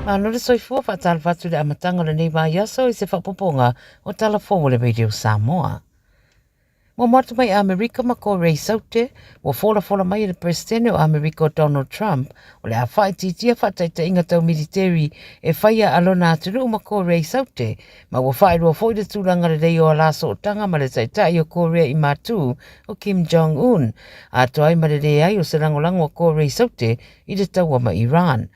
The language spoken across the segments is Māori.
Ano le soifua whaatala whatu le amatanga le nei mai aso I se whapoponga o talafongo le radio Samoa. Mo matu mai Amerika ma ko rei saute, mo fola mai le presidente o Amerika o Donald Trump, o le a whai titia whataita inga tau military e whaia alona aturu ma ko rei saute, ma wa whai rua fwoi le tūranga le rei o alaso o tanga ma le taitai o Korea I mātū o Kim Jong-un, a toai ma le rei ai o se rangolango o ko rei saute I le taua ma Iran.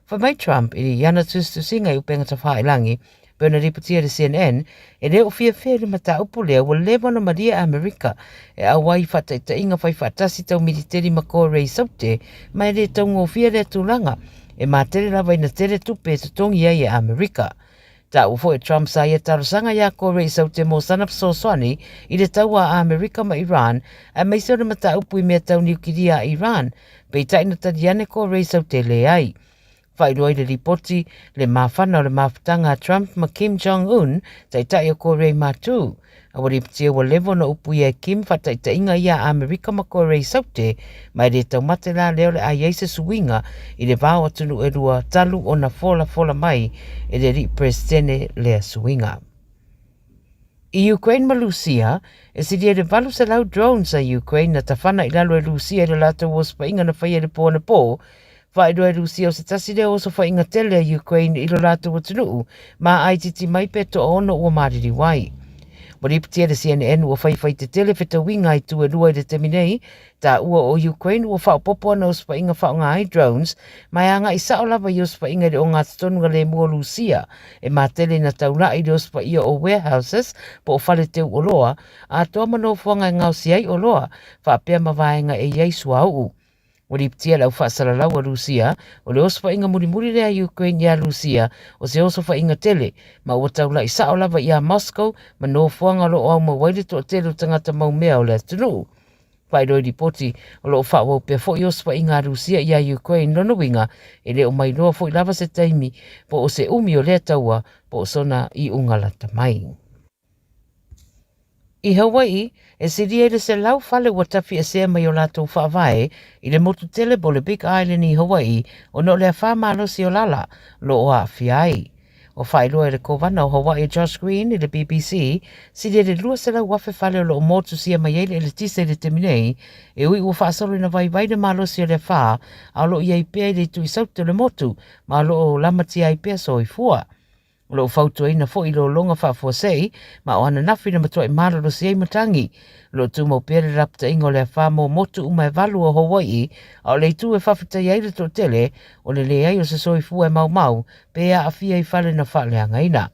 Whamai Trump I iana tustu singa I upenga ta whaelangi, Bernard ripotia le CNN, e leo fia le mata upu lea wa lewana maria Amerika e awai whataita inga whai whatasi tau militeri ma ko rei saute, mai le taungo fia le tūlanga, e mātere lawa ina tere tupe e tutongi ai e Amerika. Ta ufo e Trump sa ia tarosanga ia ko rei saute mo sanap soswani I le taua a Amerika ma Iran, a meisa le mata upu I mea tau niukiria Iran, peita ina tadiane ko rei saute le ai. Whairoi le ripoti le mawhana o le mawhatanga Trump ma Kim Jong-un taitai o Korea mātū. A wari ptia wa levo na upu ia Kim whataita inga ia Amerika ma Korea saute mai re tau mate la leo le ai eise suinga I le vāo atunu e rua talu o na fola mai e le ri presidente lea suinga. I Ukraine ma Lucia, e sidi e le valu se lau drones a Ukraine na tawhana I lalo e Lucia e le lato waspa inga na whaia le pō na pō, Whaidoi Lucia o se tasi leo so whainga tele a Ukraine I lo rātu o tunuu, ma aititi mai peto o ono ua mariri wai. Waripitia le CNN ua whai te tele wheta winga I tu e rua I le teminei, ta ua o Ukraine ua whao popo ana o se whainga whao ngā ai drones, mai anga I sao lava I o se whainga o ngā tatonunga le mua Lucia, e mā tele na taula I o se whaia o warehouses, po o whale teu o loa, a toa mano whanga ngau si ai o loa, whapea mawaenga e Yesu au. Wari ptia lau whaasara lau a Lucia, o le oso inga muri rea Ukraine ia Lucia, o se oso inga tele, ma ua taula I sao lava ia Moscow, ma no fuanga lo au ma waile to tele tangata mau mea o le atunu. Whairoi ripoti, o lo whaua pia fo I oso inga Lucia ia Ukraine lono winga, e le o mai loa fo I lava se taimi, po o se umi o lea taua, po o sona I ungalata mai. I Hawaii, e siria le se lau fale ua tafi e sea mai o lātou whaavae I le motu tele bo le Big Island I Hawaii o no lea whamalosi o lala lo o a whiai. O whailoa le kovana o Hawaii Josh Green I le BBC, siria le lua se lau wafe fale o lo o motu sia mai ele le tisa le teminei, e ui ua whaasolo ina vai na malosi o le wha, a lo I aipea I le tui sautu le motu, ma lo o lamati aipea so I fua. Lo fautu ina fo I lo longa wha sei, ma o ana nafi na matua I maralo si ei matangi. Lo tu mau pere rapta ingo le wha mo motu umai valu o Hawaii, a o le tu e whawhita I aile to tele, o le ai o se soi fu e mau, pea a fia I whale na whale angaina.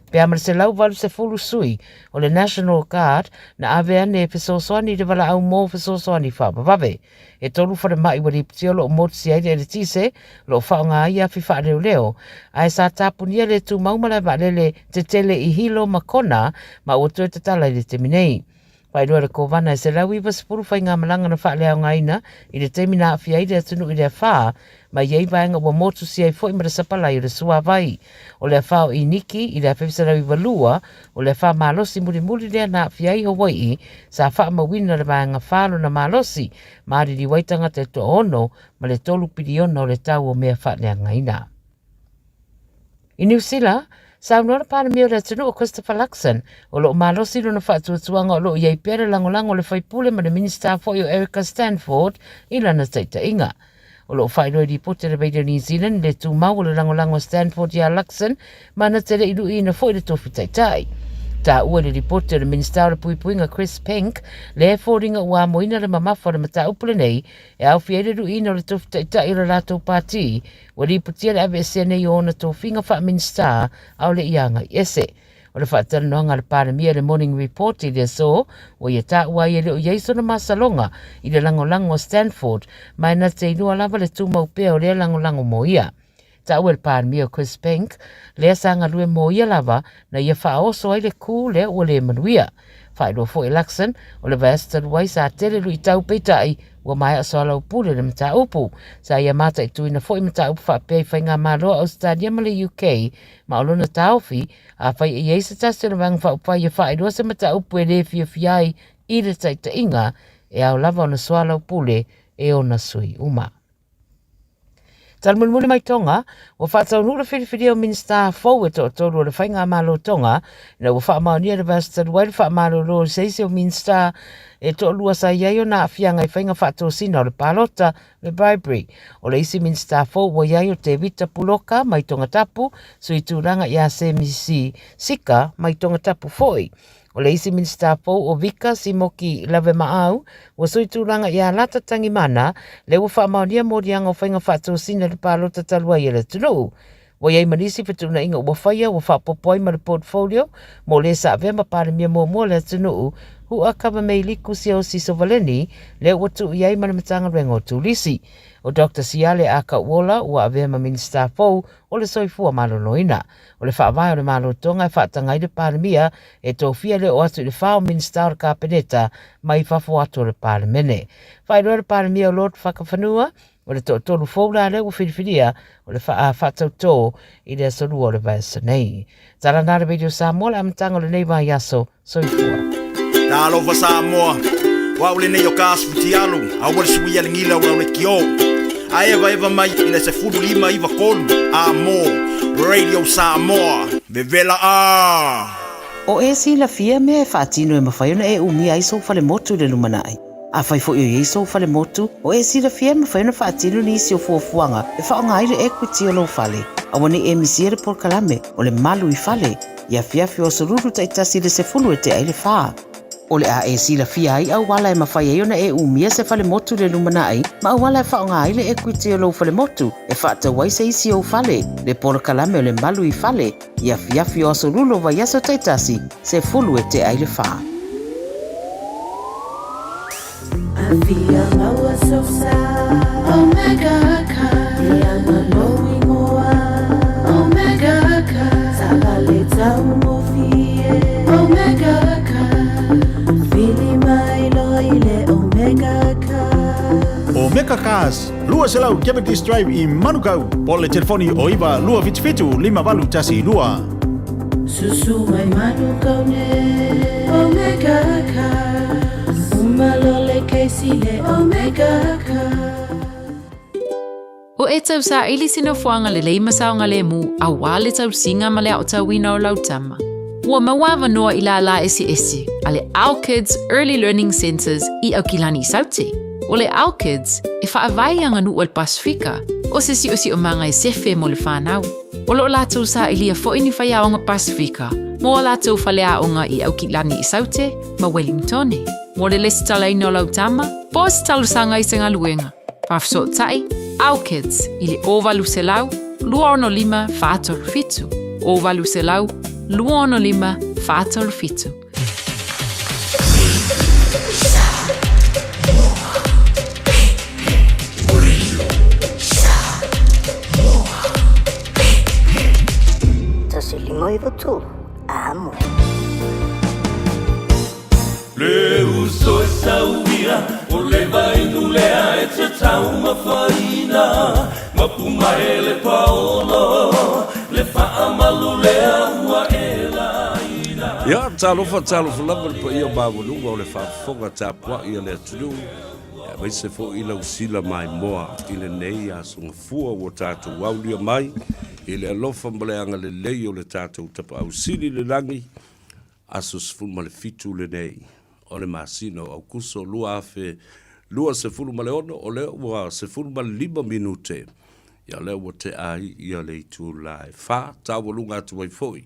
Pea mara se lau valu se fulu sui, o le National Guard, na ave ane e pesoswani le wala au mō pesoswani whapawawe. E tolu whare mai wari ptio lo motu si aile e le tise, lo whaonga ia fi wha leo, a e sa tapunia le tu maumala ma lele te tele I hilo makona, ma o tue te tala I le teminei. Whaidua le kovana e se lau iwa sepuru whai ngā malanga na wha leo ngaina, I le temina a fia ide atunu I le wha, ma iei vaenga wa motu si ai fo I mara sapala I le sua vai. O le whao I Niki, I le awhewisa rau I walua, o le wha malosi muri lea na fia I Hawaii, sa wha mawina le vaenga whalo na malosi, maari li waitanga te to ono, ma le tolu piriona o le tau o mea wha lea ngaina. I New Zealand, Saunora pana mio le tunu o Christopher Luxon, o lo malosi lo na whaatuatuanga o lo iei pere langolango le whaipule ma le minister fo o Erica Stanford I lana teita inga. O lo whairoi ripote le Radio New Zealand le tu mau le langolango Stanford ia Luxon ma na tere ilu I na fo I le tofi taitai. Ta ua le ripote le minister le puipuinga Chris Pink le e fōringa ua moina le mamafa le mata upule nei e au fiere lu ino le tofi taitai le lato pāti wa ripotia le ave ese nei o na tofinga wha minister au le ianga I ese. O le whaatara noanga le pāramia le Morning Report I le so, o ia tā ua I le o Yeiso na masalonga I le langolango Stanford, mai na te inua lava le tūmau pēo le langolango mo ia. Ta ua le pāramia Chris Pink, le asanga lue mo ia lava na ia whaoso ai le kū le ua le manuia. Whaidua fo Luxon, o le vaesta luai sa tere lui tau peitai, ua mai aso ala upule le mata upu. Sa ia mata I tuina fo I mata upu whapea I whainga maroa Australia ma le UK, ma olona tauwhi, a whai I eisa tasi le wang whaupai I whaidua se mata upu e le fiai I le taita inga, e au lava o na soala upule e o na sui uma. Talmulmuli mai tonga, wa whaatau nura whiriwhiri o minsta fau e to tolu o le whainga malo tonga, na wa wha maonia le vasta ruai le wha malo lo seise o minsta e to lua sa iai o na whianga i whainga whaatau sina o le palota le bribery. O le isi minsta fau wa iai o te vita puloka mai tonga tapu, so i tūranga i a se misi sika mai tonga tapu foi. O le isi minsta fau o vika si moki lave maau, wa sui tūranga i a lata tangi mana, le wa wha maonia morianga o whainga whaatau sina le palota talua i le tunu. Wa iai manisi whatuna inga ua whaia wa wha popoi ma le portfolio, mo le sa avea ma pare mia mua le tunu, hu a kama mei liku si au si sovaleni, le ua tu iai ma le matanga rengo tulisi. O Dr. Siale a ka uola ua avea ma minsta fau o le soifua maloloina. O le whaavai o le malotonga e whaatangai le paramia e tōwhia le o atu le whao minsta o le kapeneta mai whafo atu o le paramene. Whairoa le paramia o Lord Whakawhanua o le tolu fōura le ua whiriwhiria o le whaatau tō i le asolu o le vaesa nei. Tara nara video Samoa le amatanga o le neiva yaso soifua. Talofa Samoa, wa ule nei o kasputi alu, a wale sui alingila ula ule kio. A eva mai ina se fudu lima iwa kolu, a mo, Radio Samoa, vevela a. O e si la fia mea e whaatino e mawhaiona e umia i so fale motu le lumanai. A whai fo i so fale motu, o e si la fia mawhaiona whaatino ni isi o fuafuanga, e whaonga aire equity o lo fale. A wani e misiere por kalame, o le malu i fale, ia fiafi o soruru taitasi le se fulu e te aile faa. O le a e si la fia ai au wala e mawhai e ona e umia se fale motu le lumanai, ma au wala e whaonga ai le equity o lo fale motu, e whaata wai se isi o fale, le pora kalame o le malu i fale, ia fiafi o asorulo wa yaso taitasi, se fulu e te aile faa. I feel lower so sad, Omega Ka, I'm going more, Omega Ka, Sabaleta Umofie, Omega Ka. O Meka Cars, lua selau Cavendish Drive i Manukau, po le telefoni o iwa lua vitfitu lima walu tasi lua. Susu mai Manukau ne, Omega Cars, umalole keisi le Omega Cars. O e tau sa ili sino fuanga le leima saonga le mu, a wale tau singa ma le au tau wina o lautama. Ua mawawa noa ila la esi, ale AUG Early Learning Centers i Aukilani Sauti. O le AUG e whaavai anga nu o le Pasifika, o se si o manga e sefe mo le whanau. O lo lātou sa ilia fo ini whai aonga Pasifika, mo o lātou whale aonga i Aukilani Sauti, ma Wellingtone. Mo le lesi tala ino lautama, po si talu sanga i senga luenga. Pafso tai, AUG i le ovalu se lau, lua ono lima whātor fitu. Ovalu se lau, luono lima whātol fitu. Tasi limo iwa tu, amo. Le uso e sauira, o le vai nulea e te tau mawhaina, mapuma e le paolo, le wha malulea ua e laina. Ia, talofa lava le pa ia mawalunga o le whaafonga tāpua ia le atunu. Ia maise fo i lau sila mai moa i le nei a sunga fua o tātou waulia mai. I le alofa mbaleanga le lei o le tātou tapa au sili le langi. Aso sifunu ma le fitu le nei. O le masino au kuso lua afe lua sefulu ma le ono o le ua sefulu ma le 5 minute. Ia le ua te ai ia le itu lai. Fa tawalunga atu wai foi.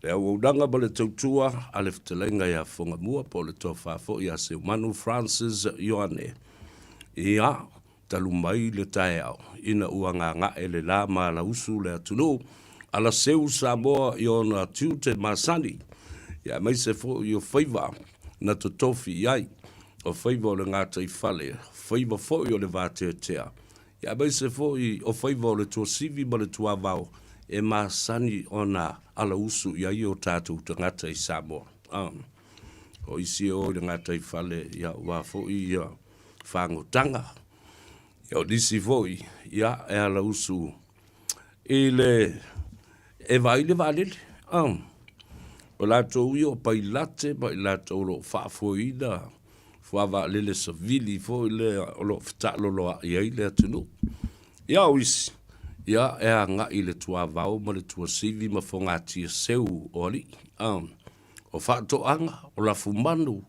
Le ua udanga ma le tautua a le fitelenga ia fonga mua po le tofa fo ia se umanu Francis Ioane. Ia talu mai le tae au. Ina ua nganga e le la ma la usu le atunu. Ala seu Samoa iona tiute masani. Ia mai se fo io Faiva. Na to tofi iai, o Faiva o le ngata i fale, Faiva fo i o le vātea tea. Ia mai se fo i o Faiva o le tua sivi ma le tua vau, e masani o na ala usu iai o tātou te ngata i Samoa. O isi o le ngata i fale, ia wā fo i whangotanga. Ia o disi fo i, ia e ala usu, e le, e vai le valele, o lātou i o pailate, pa i lātou lo whaafoina, whaava lele sa vili, fo i le o lo whatalo loa i ai le atunu. Ia o isi, ia e anga i le tua vau ma le tua sivi ma fonga tia seu o ali. O whaatoanga o la fumanu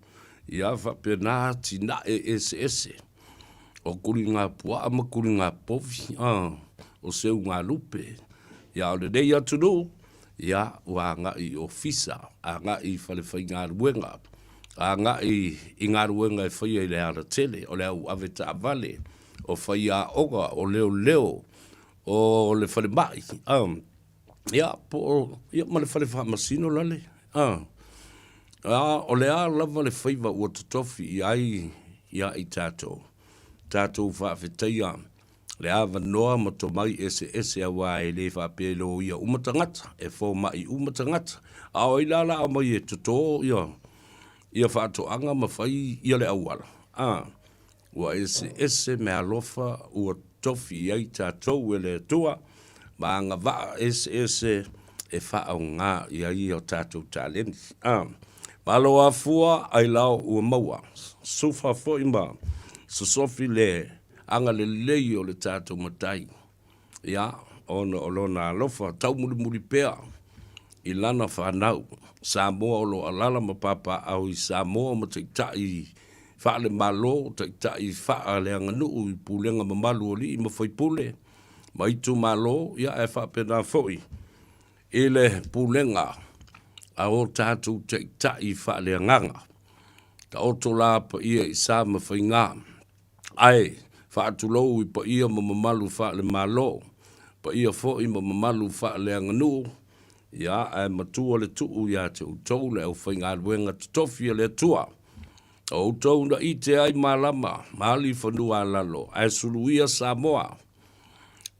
ia whapena tina ese. O kuri ngā pua ama kuri ngā povi. O seu ngā lupe. Ia o le nei atu no. Ia ua ngā i ofisa. A ngā i whalewhai ngā ruenga. A ngā i ngā ruenga e whaia i le ara tele. O le au aveta avale. O whaia oga o leo. O le whale mai. Ia ma le whale whamasino lale. O le a lava le Faiva ua tatofi ia i tātou. Tātou whaafetaia. Le a vanoa ma to mai ese a wā e le whaapelo ia umatangata. E fō mai umatangata. A o ilala a mai e toto ia whaatoanga ma whai ia le awala. Ua ese me alofa ua tofi ia i tātou e le tua. Ma anga waa ese e whaau ngā ia i o tātou talenti. Malo a fua ai lao ua maua. Sufa fo ima. Sosofi le anga le lei o le tātou matai. Ia, ona o lona alofa, tau muri pea. I lana whanau. Samoa o lo alala ma papa au i Samoa ma teitai whaale malo, teitai whaale anga nuu i pulenga ma malu o li i ma whaipule. Ma itu malo, ia e whapena foi. I le pulenga. A o tātou teitai whaale anganga. Ka oto la pa ia i sa ma whainga. Ai, whaatulou i pa ia ma mamalu whaale malo. Pa ia fo i ma mamalu whaale anganu. Ia, ai matua le tuu ia te utou le au whainga luenga tutofia le tua. O utou na i te ai malama, mali whanua lalo. Ai suluia Samoa.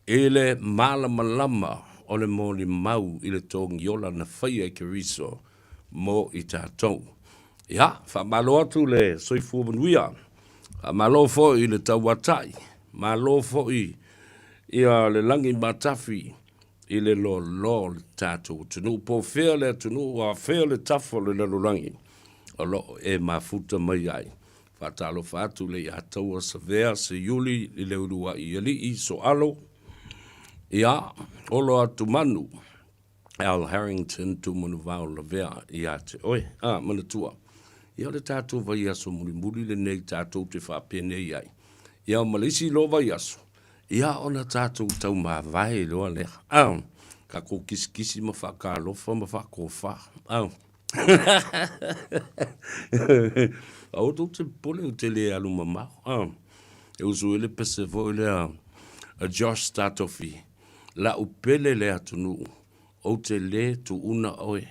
Ele malama lama. O le mōni mau i le tōngi ola na whaia ke riso mō i tātou. Ia, whamalo atu le soifua manuia. Malo fo i le tauatai. Malo fo i le langi matafi i le lo le tātou. Tunu po whea le tunu a whea le tafo le lalurangi. O lo e mafuta mai ai. Whatalo whatu le i ataua sa vea se yuli i le urua i ali i so alo. Ia, olo atu manu, Al Harrington tu manu vau la vea i ate. Oe, mana tua. Ia le tātou vai aso muri le nei tātou te whapene ai. Ia malisi lo vai aso. Ia ona tātou tau ma vai loa leha. Ka ko kisi ma whakalofa ma whakofa. Au tō te pole o te le alu mamau. E usu ele pese vo ele a Josh Statofi. La upele le atunu. O te le tu una oe.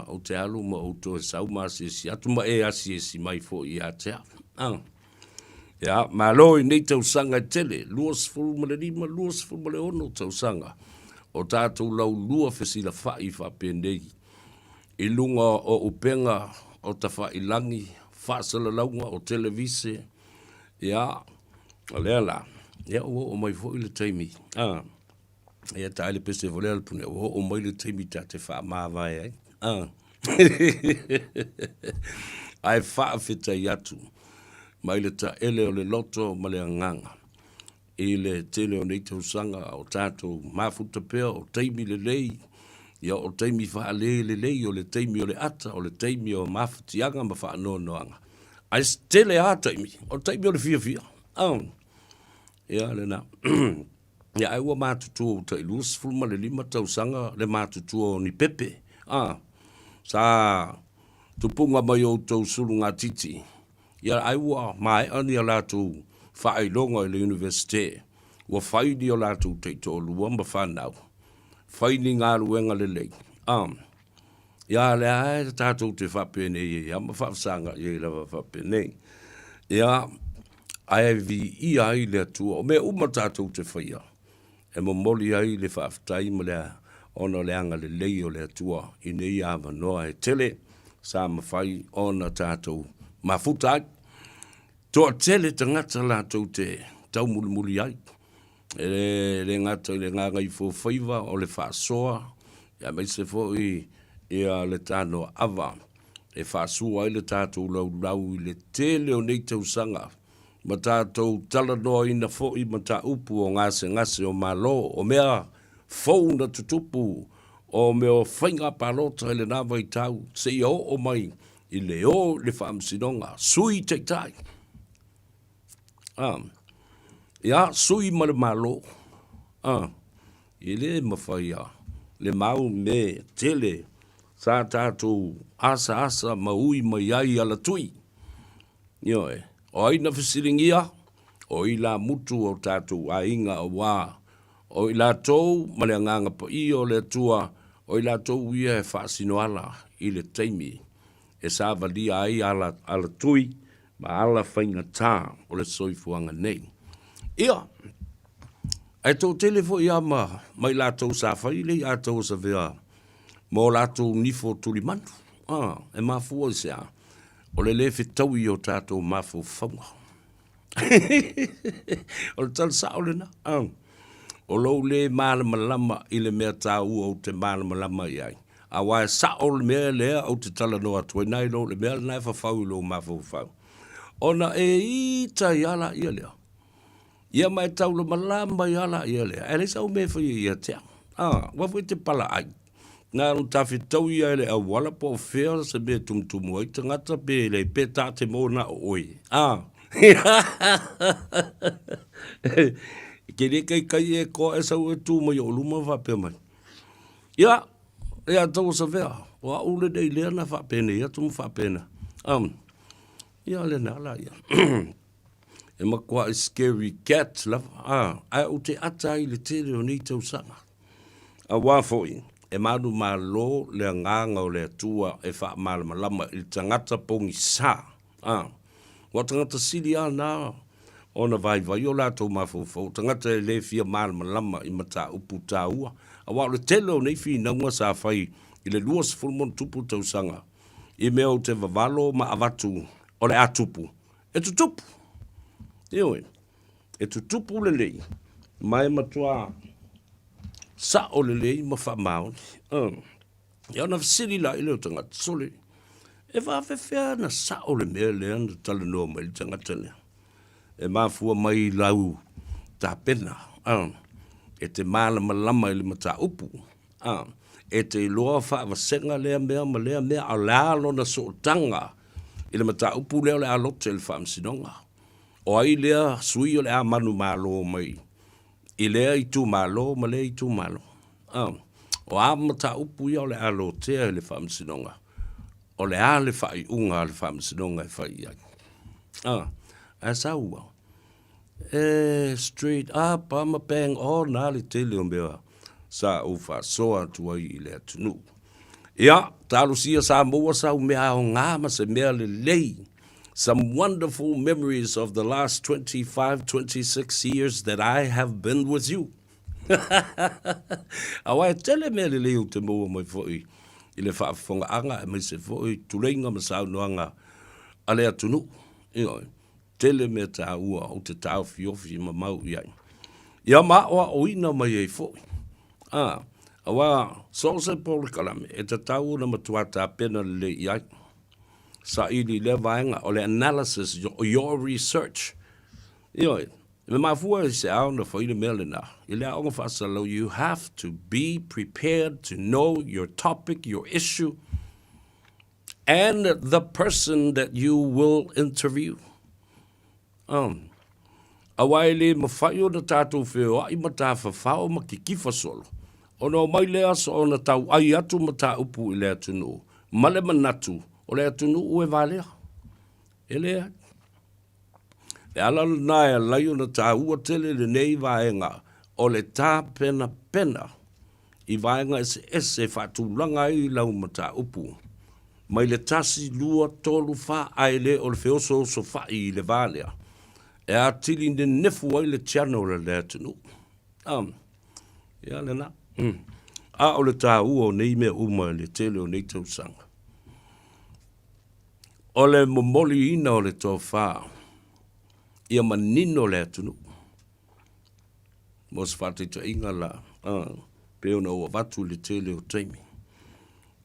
O te alu ma o to sau ma si atu ma e asi mai fo i atea. Ya, ma lo i nei tau sanga tele. Luas fulu ma le lima, luas fulu ma le ono tau sanga. O tātou lau lua fesila whai whapendei. I lunga o upenga o ta whai langi. Whasala launga o televise. Ya, leala. Ya, o mai fo i le taimi. Ia taile pese vole al pune o mai le taimi ta te wha mawai ai. Ai wha fita iatu. Mai le ta ele o le loto ma le anganga. I le tele o nei tausanga o tātou mafuta pea o taimi le lei. Ia o taimi wha le lei o le taimi o le ata o le taimi o mafutianga ma wha noanga. Ai tele a taimi o taimi o le fia. Ia le na. Ia ai ua mātutua o ta ilus fulma le lima tausanga le mātutua o ni pepe. Sa tupunga mai o tau suru ngā titi. Ia ai ua mai ani a lātou whaelonga i le universite. Ua whaidi o lātou teito o lua mba whanau. Whaini ngā ruenga le lei. Ia le ai tātou te whapene i ia ma whapsanga i lawa whapene. Ia ai vi i ai le atua o me uma tātou te whaia. E mo moli ai le whaftai ma lea ona le anga le lei o le atua i nei awa noa e tele sa mawhai ona tātou mafutai. Toa tele ta ngata lātou te tau muli ai. Le ngata i le Gagaifo Faiva o le whaasoa. Ia mai se fo i le tāno awa. E whaasua i le tātou lau i le tele o nei tausanga. Ma tātou tala noa ina fo i ma tā upu o ngase o malo o mea fou na tutupu, o me o whainga palota ele nā vai tau, se i o mai, i le o le whaamsinonga, sui teitai. Ia, sui ma le malo, i le mawhaia, le mau me tele, sa tātou asa maui mai ai ala tui. Ioe, o aina whisiringia, o i la mutu o tātou a inga o wā, o i la tau ma le nganga pa i o le tua, o i la tau ia e whaasinoala i le teimi, e sa valia ai ala tui, ma ala whainga tā o le soifuanga nei. Ia, ai tau telefo ia mai la tau sa whai le a tau sa vea, mo la tau nifo tuli manu, e mafua i sea, o le whetau i o tātou mafu whaunga. O le tal sa o le na, o lou le mālama lama i le mea tāu o te mālama lama i ai. A wai sa o le mea lea o te tala noa tuai nai lo le mea nai whawhau i lo mafu whau. Ona e i tai ala ia lea. Ia mai tau le malama i ala ia lea. E le sau mea whai ia tea. Wawai te pala ai. Nā ru tawhi tau ia ele a wala po whea se mea tumtumu ai. Tangata pe le pe tā te mō na o oi. Ke re kai e ko e sau e tū mai o luma whape mai. Ia, e a tau sa whea. O a ule nei lea na whapene, ia tumu whapena. Ia le nā la ia. E makua e scary cat lava. Ai o te ata i le tere o nei tau sanga. A wāfoi, e manu mā lo le nganga o le tua e wha malama lama i tangata pongi sā. Wa tangata sili a nā. Ona vai o lātou mawhau, tangata e le fia malama lama i mata upu tā ua. A wā le telo nei fi naunga sa whai i le luas fulmon tupu tau sanga. I mea o te vavalo ma avatu o le atupu. E tu tupu. Ioi, e tu tupu le lei. Mai matua sa o le lei ma wha maoni. Ia na fisiri la i leo tangata sole. E whawhewhea na sa o le mea lea na tala noa mai tangata lea. E mafua mai lau tā pena. E te mālama lama ili mata upu. E te loa whaavasenga lea mea ma lea mea a lalo na sootanga. Ili mata upu leo le a lote ili whaamsinonga. O ai lea sui o le a manu malo mai. I lea i tu malo ma lea i tu malo. O a mata upu ia o le a lote ili whaamsinonga. O le a le whai unga ili whaamsinonga i whai ai. Asa ua. Straight up, I'm a bang all nali tele umbea. Sa ufa soa tuai i lea tunu. Ia, talusia Samoa sa umea o ngama se mea le lei. Some wonderful memories of the last 25, 26 years that I have been with you. Awai tele mea le lei u te mua mai foi. I le whaafonga anga e mai se foi. Tuleinga ma sa unuanga a lea tunu. Ioi. Tele me tā ua o te tāu fiofi ma mau iai. Ia maua o ina mai ei fōi. Awa, so se pole kalame, e te tāu na matua tā pena le iai. Sa ili le vaenga o le analysis, your research. Ioi, me mafua i se au na whaile melena. I le aonga whaasalo, you have to be prepared to know your topic, your issue, and the person that you will interview. Awai le mawhai o na tātou wheo ai ma tā whawhao ma ki kifa solo. O no mai lea so o na tau ai atu ma tā upu i lea tunu. Ma le manatu o lea tunu ue valea. E lea. E ala nai a lai o na tā ua tele le nei vaenga o le tā pena pena. I vaenga ese whatulanga i lau ma tā upu. Mai le tasi lua tolu wha ai le o le wheo so wha i le valea. E a tili ne nefu ai le tiano le lea tunu. Ia le na. A o le tā ua o nei mea uma le tele o nei tau sanga. O le momoli ina o le tō whā. Ia manino lea tunu. Mos whate ta inga la. Peo na ua watu le tele o teimi.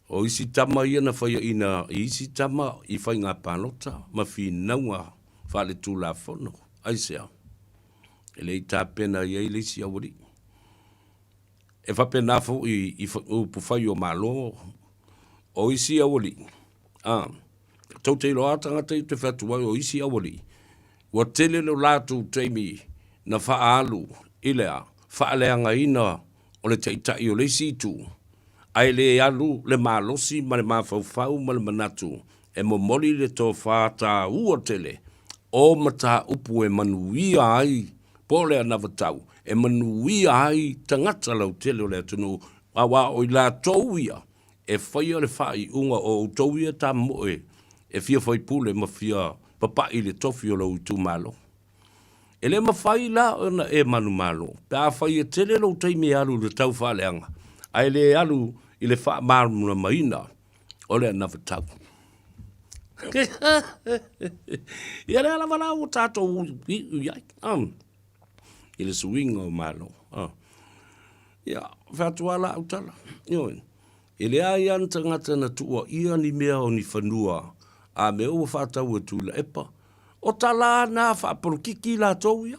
O isi tama ia na whaia ina. Isi tama i whai ngā pānota. Ma whi naunga whale tū la whono. Aisea, e lei tā pena i eile si awari. e whapena fo i pufai o malo o isi awali. Tau te loa tangata i te whatuai o isi awali. Wa tele lo lātu teimi na whaalu ilea, whaaleanga ina o le teitai o le situ. Ai le alu le malosi ma le mawhauwhau ma le manatu. E mo moli le tō whātā ua tele. O mata upu e manuia ai, po le anawatau. E manuia ai tangata lau tele o le atunu. Awa o i la tauia. E whaia le whai unga o tauia ta moe. E fia whai pule ma fia papa i le tofi o lau tu malo. E le ma whai la ona e manu malo. Pea whai e tele lau teimi alu le tau whaaleanga. Ai le alu i le wha marumuna maina o le anawatau. Ia le ala wala o tātou iai. I le suinga o malo. Ia, whatuala au tala. Ioi. I le ai anta ngata na tua ia ni mea o ni whanua. A me o whatau e tūla epa. O tala nā whaporokiki la tau ia.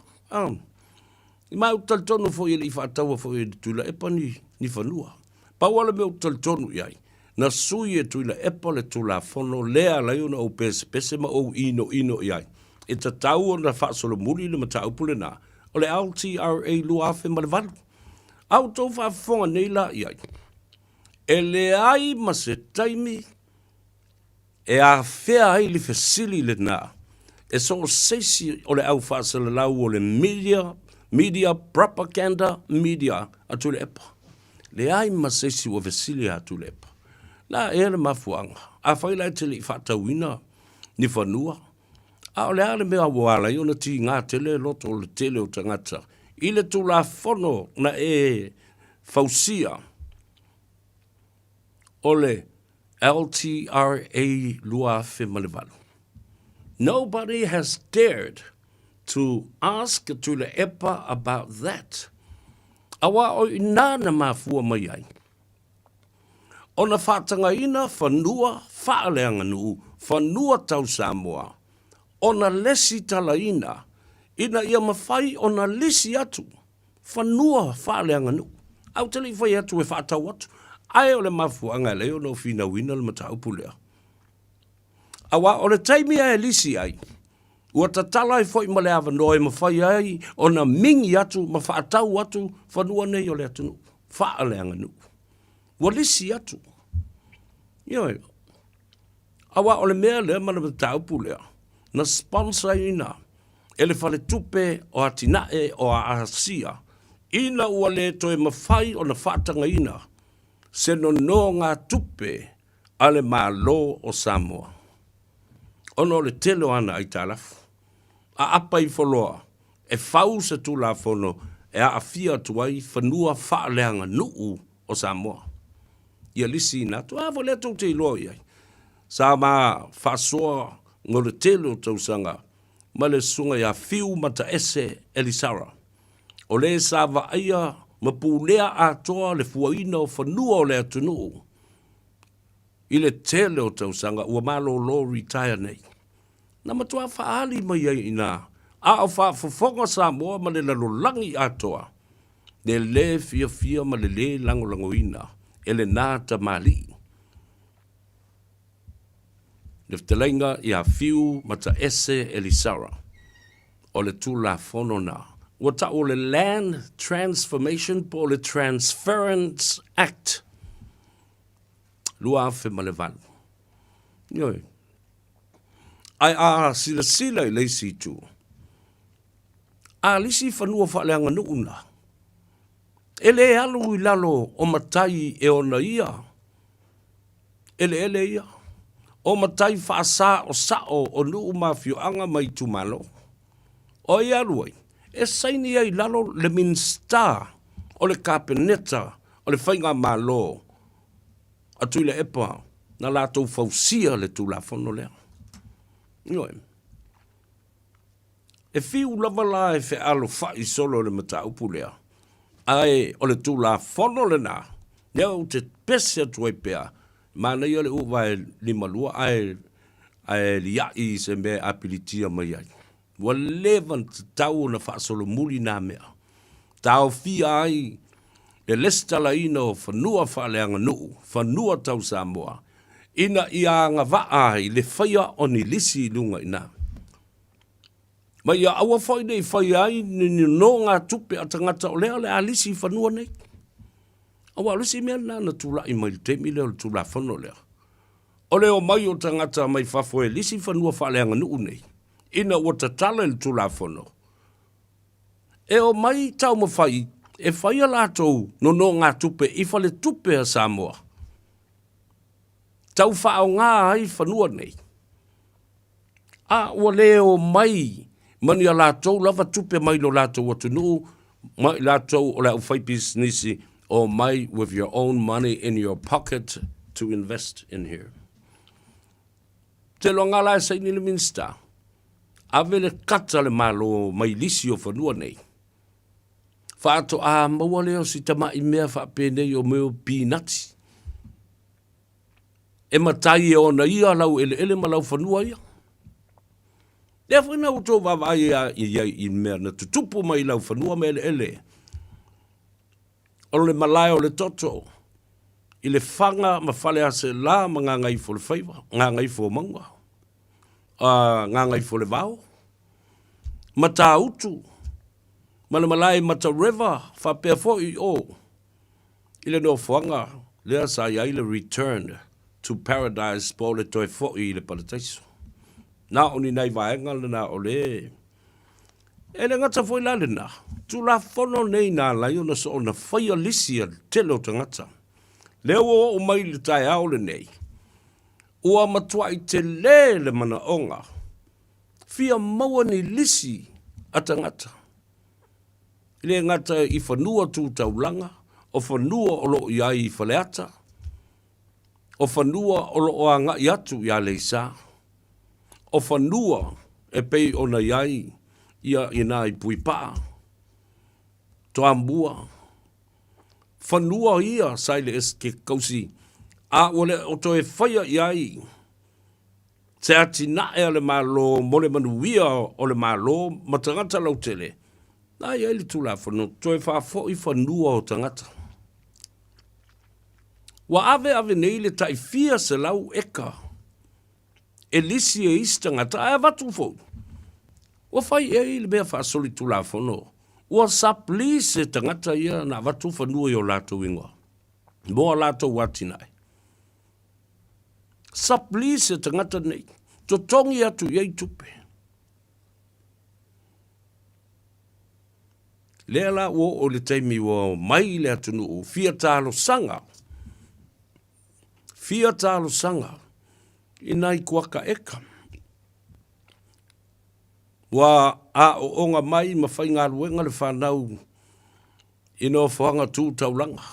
I mai o talitono fo i le i whatau fo i tūla epa ni whanua. Pauala me o talitono iai. Na sui e tūla epa le tūla whono lea lai ona o pese ma o ino iai. E ta tau o na whaasolo muri le matau pule nā. O le LTRA lua awhi ma le walu. Au tau whaafonga nei la iai. E le ai ma se taimi e a whea ai li fesili le nā. E so seisi o le au whaasala lau o le media propaganda media atu le epa. Le ai ma seisi o fesili atu le epa. La e le mafuanga. A whaila te li whatauina ni whanua. A o le ale mea wala i ona ti ngā tele loto o le tele o tangata. I le tu la whono na e fausia o le LTRA lua whemalewalu. Nobody has dared to ask to le epa about that. Awa o inana mafua mai ai. Ona whatanga ina whanua whaaleanga nuu, whanua tau Samoa. Ona lesi tala ina ia mawhai ona lesi atu. Whanua whaaleanga nuu. Au tali whai atu e whaatau atu. Ai o le mafuanga leo no fina wina le matau pulea. Awa o le taimia e lisi ai. Ua tatala i fwoi ma le awa noe mawhai ai ona mingi atu ma whaatau atu whanua nei o le atu nuu. Whaaleanga nuu. Ua lisi atu. Ioi. Awa o le mea le mana matau pulea. Na sponsor ina. Ele fale tupe o atinae o a asia. Ina ua le toe mawhai o na whaatanga ina. Se no ngā tupe ale malo o Samoa. Ono le telo ana i tālafu. A apa i wholoa. E whau se tū la whono. E a awhia tuai whanua whaaleanga nuu o Samoa. Ia lisi ina tu. A wale tau te iloa iai. Sa ma whasoa ngō le telo tausanga. Ma le sunga ia whiu mata ese Elisara. O le sa wa aia ma pūlea atoa le fuaina o whanua o le atunuu. I le tele o tausanga ua malo lo retire nei. Na matua whaali mai ai ina. A o whaafofonga Samoa ma le lalolangi atoa. Le le fia ma le langolango ina. E le nāta mali. Le ftelenga ia fiu mata ese Elisara. O le tūla fono na. Wata o le Land Transformation po le Transference Act. Lua afe malevalu. Ioi. Ai a sila i leisi tu. A lisi whanua whaaleanga nuuna. Ele alu i lalo o matai e ona ia. Ele ia. O matai whaasa o sao o nuu mawhio anga mai tu malo. O i aluai. E saini ai lalo le minsta o le kapeneta o le whainga malo atu le epa na lātou fausia le tū la whono lea. Ioi. E whiu lava la e whi alo whai solo le mata upu lea. Ai o le tū la whono le nā. Neu te pese atu e pea. Mana i ole uwa e lima lua ai li ai se me apilitia mai ai. Wa levan tau na whaasolo muli nā mea. Tau fia ai e lestala ina o whanua whaaleanga nuu, whanua tau Samoa, ina ia ngā waa i le whaia o ni lisi lunga ina. Ma ia awa whai nei whai ai ni no ngā tupe a tangata o lea le a lisi whanua nei. Awa lisi mea nana tula i mai te mi leo le tula whanua lea. O leo mai o tangata mai whafo e lisi whanua whaaleanga nuu nei. Ina o tatala le tula whanua. E o mai tau mawhai, e whaia lātou no ngā tupe i whale tupe a Samoa. Tau whao ngā ai whanua nei. A o leo mai, mani a lātou lava tupe mai lo lātou atu nuu, mai lātou o lau whai businessi o mai with your own money in your pocket to invest in here. Te lo ngā lai sa ini le minsta, ave le kata le malo mai lisi o whanua nei. Whaato a maua leo si tama i mea whapene o meo peanuts. E matai e ona ia lau ele ma lau whanua ia. Lea whaina uto wawai i mea na tutupu mai lau whanua me ele. O le malai o le toto. I le whanga ma whale ase la ma ngā Gagaifo le Faiva, ngā Gagaifo maunga. Ngā Gagaifo le vau. Ma tā utu. Mana malai mata river, whapea fo i o. Ile no whanga, lea sa iai le return to paradise po le toi fo i le palataiso. Na oni nei vaenga le na ole. E le ngata fo i la le na. Tu la fono nei na lai o na so na whaia lisia telo tangata. Leo o mai le tai au le nei. Ua matua i te le mana onga. Fia maua ni lisi atangata. Ile ngata i whanua tū taulanga, o whanua o lo iai i whaleata, o whanua o lo o anga i atu i a leisa, o whanua e pei o na iai ia i nā i puipaa, to ambua, whanua ia saile eske kausi, a ole o to e whaia iai, te ati nae ale malo mole manuia o le malo matangata lau tele, na ia ili tula whanu, toi whafo i whanua o tangata. Wa ave nei le tai fia se lau eka. E lisi e isi tangata, ae watu fo. Wa whai e ili mea whaasoli tula whanu. Wa sapli se tangata ia na watu whanua i o lato ingoa. Moa lato watinai. Sapli se tangata nei. To tongi atu iei tupe. Lela o le taimi o mai le atunu o fia talo sanga. Fia talo sanga. Inai kuaka eka. Wa a o onga mai ma whai ngā ruenga le whanau. Ino whanga tū taulanga.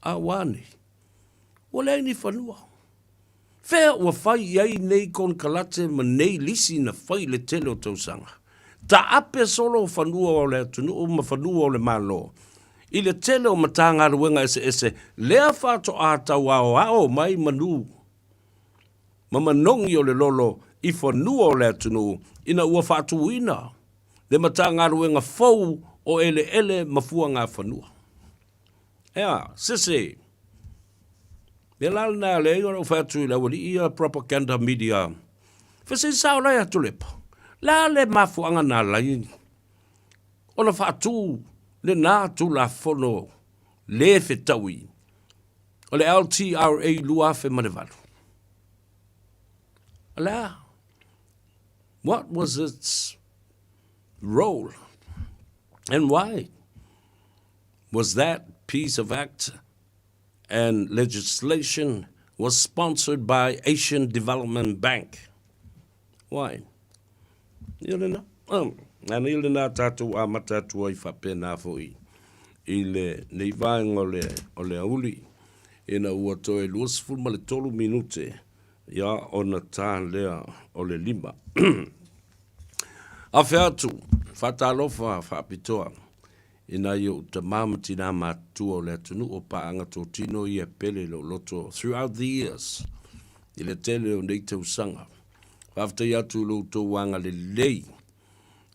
A wāne. O lei ni whanua. Whea ua whai iei nei kon kalate ma nei lisi na whai le tele o tausanga. Ta ape solo o whanua o le atunu o ma whanua o le malo. I le tele o matanga ruenga ese lea whato a tau ao mai manu. Ma manongi o le lolo i whanua o le atunu ina ua whatu ina. Le matanga ruenga fau o ele mafua ngā whanua. Ea, sese. Le lalna le inga o whatu i la wali ia propaganda media. Fese sao lai atu lepa. La le mafuanga na lai. Ona whatu le nā tu la fono le fetaui. O le LTRA lua fe manevalu. Ala, what was its role and why was that piece of act and legislation was sponsored by Asian Development Bank? Why? Ilena, ana ilena tatu a matatu ai whapena fo i le neivang o le auli ina ua toe luasful ma le 3 minute ia ona tā lea o le 5. A whiatu, whatalofa whapitoa ina i ta mamati nā mātua o le atunu o paanga tō tino i e pele lo loto throughout the years i le tele o nei tau sanga. Whaftai atu lo tō wanga le lei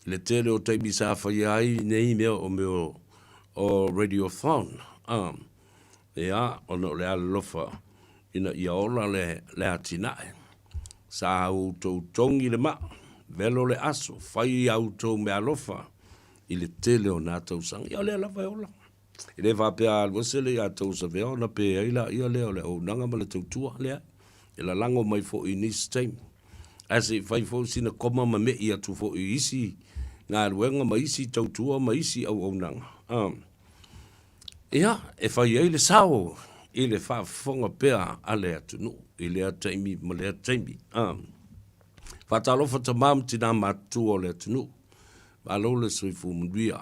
le tele o taimi sa whai ai nei mea o meo o radiothon Ia, ono le alofa, ina ia ola le atinae. Sa autou tongi le maa, velo le aso, fai autou me alofa, i le tele o nā tausanga, ia le alafa e ola. I le whapea alwase le a tausa veo, na pe aila ia leo le o nanga ma le tautua lea, i la lango mai fo i nisi taimi. Ase fai fo sina koma ma me ia tu fo i isi, ngā ruenga ma isi tautua ma isi au nanga. Ia, e fai ai le sao, i le whafonga pea a lea tunu, i lea taimi ma lea taimi. Whatalofa ta mam tina matua lea tunu, alo le soifu mnuia,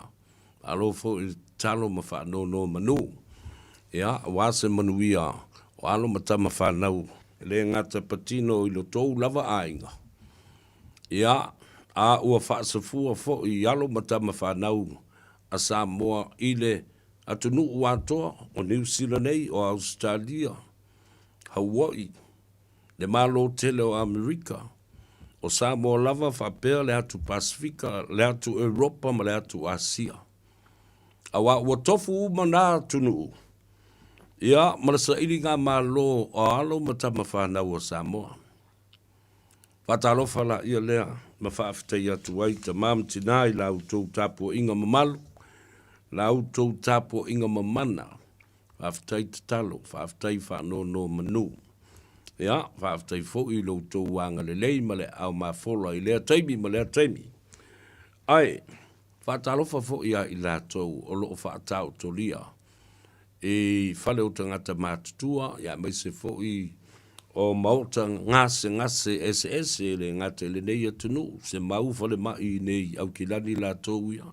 alo fo i talo ma whanau manu. Ia, wase manuia, o alo matama whanau, le ngata patino i lo tou lava ainga. Ia, a ua whaasafua fo i alo matama whanau, a Samoa i le atunu watoa o New Zealand nei o Australia, Hawaii, le malo tele o Amerika, o Samoa lava whapea le atu Pasifika, le atu Europa ma le atu Asia. Awa ua tofu umana tunu. Ia, marasa ili ngā malo o alo matama whanau o Samoa. Whatalofa la ia lea, ma whaafitai atu ai ta mam tinai la utou tapu inga mamalu, la utou tapu inga mamana, whaafitai tatalo, whaafitai whanau manu. Ia, whaafitai fo i lo utou wanga le lei ma le au mafola i lea taimi ma lea taimi. Ai, whaatalofa fo ia i la tou o loo whaatau tolia. E whale o tangata mātutua, ia mai se fo i o mauta ngase ese le ngate le nei atunu, se mau whale mai nei au ki lani la tou ia.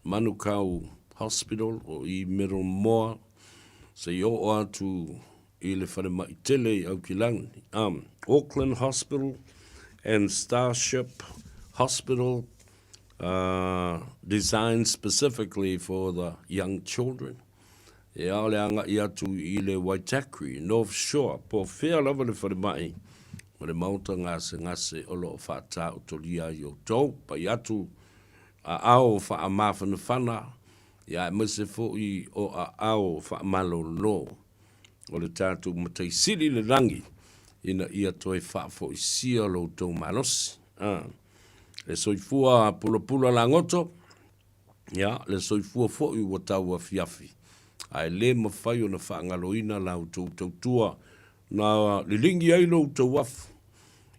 Manukau Hospital o i Middle Moa, se i o atu i le whale mai tele au ki lani. Auckland Hospital and Starship Hospital, designed specifically for the young children. E ale anga i atu i le Waitakere, North Shore, po whea lava le whare mai, ma le mauta ngase o loo whata o tolia i o tau, pa i atu a ao wha a mawhana whana, ia e mese fo i o a ao wha a malo lo, o le tātou matai siri le rangi, ina ia toi wha fo i sia lo tau malosi. Le soifua pula la ngoto, ia, le soifua fo i wa tau a fiafi. Ai le mawhai o na whaangaloina la utou tautua na lilingi ai lo utou wafu.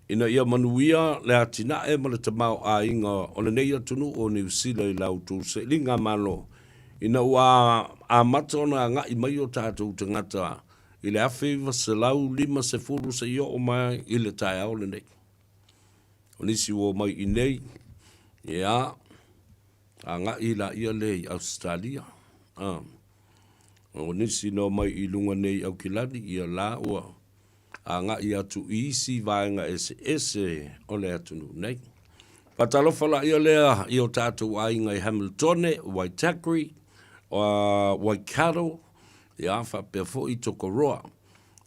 Ina ia manuia le atina e ma le tamau a inga o le nei atunu o New Zealand la utou se linga malo. Ina ua a mata ona nga i mai o tātou tangata i le Faiva se lau 5 se i o mai i le tai au le nei. O nisi o mai i nei, ia, a nga i la ia le Australia. O nisi no mai i lunga nei au kilani ia la ua a nga i atu isi vaenga ese o le atunu nei. Patalofa la ia lea i o tātou ainga i Hamiltone, Waitakere, Waikato, i awha pia fo i Tokoroa,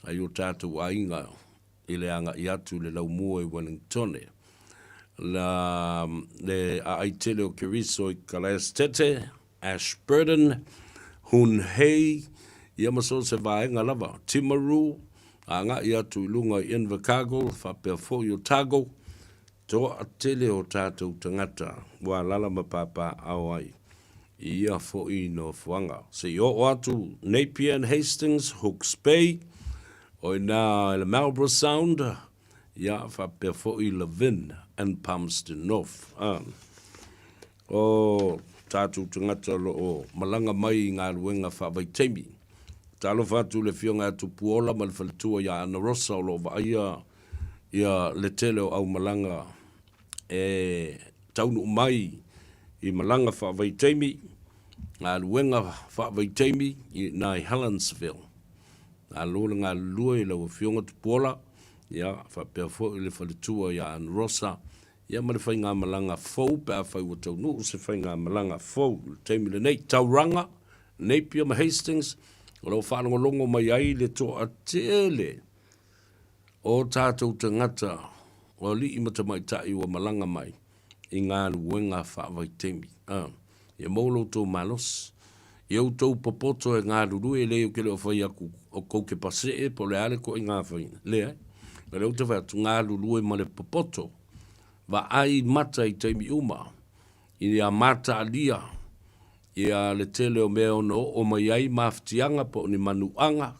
ai o tātou ainga i le anga i atu le lau mua i Wellingtone. Le a aitele o Keriso i Kalastete, Ashburton, Hunhei, ia maso se vaenga lava, Timaru, a nga i atu i lunga i Invercargill, whapea fo i o Tago, to a tele o tātou tangata, wa lala mapapa au ai, ia fo i no fuanga. Se i o atu Napier and Hastings, Hawke's Bay, o i nā i le Marlborough Sound, ia whapea fo i Levin and Palmerston North. O tātou tangata lo o malanga mai ngā ruenga whawaitemi. Tālo whātu le whionga atu puola ma le whaletua ia ana rosa o lo wa ia le tele o au malanga e taunu mai i malanga whawaitemi, ngā ruenga whawaitemi i nai Helensville. Ngā lōna ngā lua i lau whionga tu puola, ia whapea fo i le whaletua ia ana rosa, ia ma le whai ngā malanga fau, pēr whai wa tau nuu se whai ngā malanga fau, teimi le nei, Tauranga, Napier ma Hastings, o lau whanonga longo mai ai le to a tele, o tātou tangata, o li i matamai tai o malanga mai, i ngā luenga whawai teimi. Ia maulo tō malos, Iau tau popoto e ngā ruru e leo ke leo whai aku o kou ke pase e po le ale ko i ngā whaina. Lea, ka leo te whai atu ngā ruru e ma le popoto. Wa ai mata i teimi uma. I a mata alia. I a le tele o mea ono o mai ai maftianga po ni manuanga.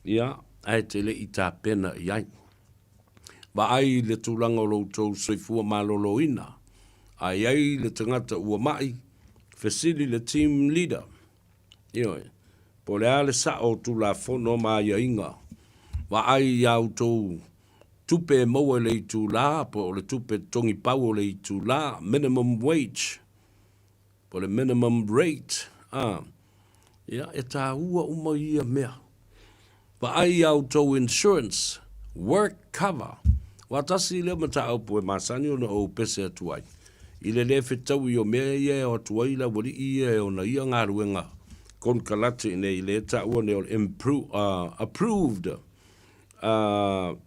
Ia, ai te le i tā pena i ai. Wa ai le tūlanga o loutou soifua malolo ina. Ai le tangata ua mai. Fesili le team leader. Ioi, po le ale sa o tu la fono ma ia inga. Wa ai au tau tupe maua le i tu la, po le tupe tongi pau le i tu la, minimum wage, po le minimum rate. Ia, e tā ua uma ia mea. Wa ai au tau insurance, work cover. Wa tasi leo mata au po e masani o na o pese atu ai. Ile le fetau i o mea ia o atu ai la wari ia o na ia ngā ruenga. Kon kalate nei le ta ua ne approved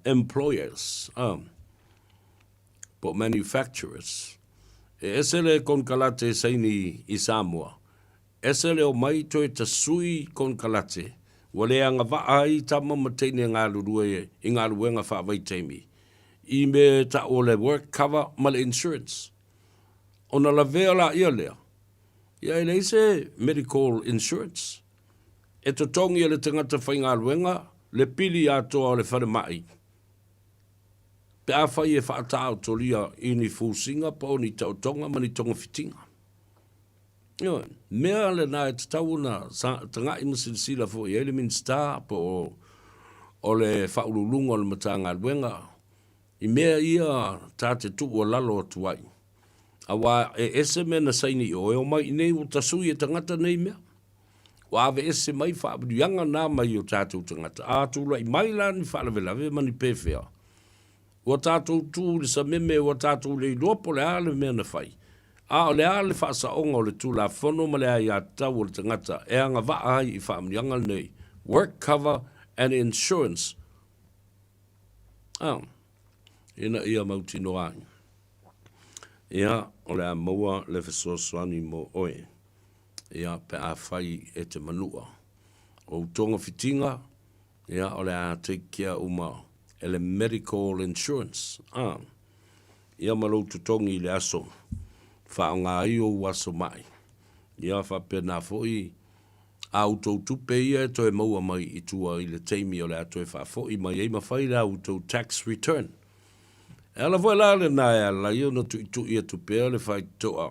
employers, but manufacturers. Esele kon kalate saini i Samoa. Esele o mai toi ta sui kon kalate. Wale anga vaai tama mateine ngā lurue i ngā ruenga whaavai teimi. I me ta o le work cover ma le insurance. Ona la vea la ia lea. Ia ele se medical insurance. E to tongi le tangata whainga luenga, le pili atoa le whare mai. Pe a whai e whaatao tolia i ni fusinga pa o ni tau tonga ma ni tonga fitinga. Ia, mea le na e tatau na tanga i masilisila fo i Elimin Star pa o le whaululunga o le matanga luenga. I mea ia tate tu o lalo atuai. Awa e ese me na saini o e o mai nei o tasui e tangata nei mea. Wa ave ese mai whaaburianga nā mai o tātou tangata. A tūla i mai la ni whaalawe mani pewhea. O tātou tū le sa meme o tātou le lopo le ale mea na whai. A o le ale whaasa onga o le tūla whono ma le ai a tau o le tangata. E anga waa ai i whaamurianga nei. Work cover and insurance. Ina ia mauti no ai. Ia, o le a maua le fesoasoani mo oe. Ia, pe a whai e te manua. O tonga fitinga, ia, o le a take care uma, ele medical insurance. Ia malo tutongi le aso. Wha o ngā i o waso mai. Ia, wha pena foi, auto tupe ia e toe maua mai i tua i le teimi o le a toe wha foi mai e ma whai le auto tax return. Ala voi la le na e ala i ona tu ia tu pea le whai toa.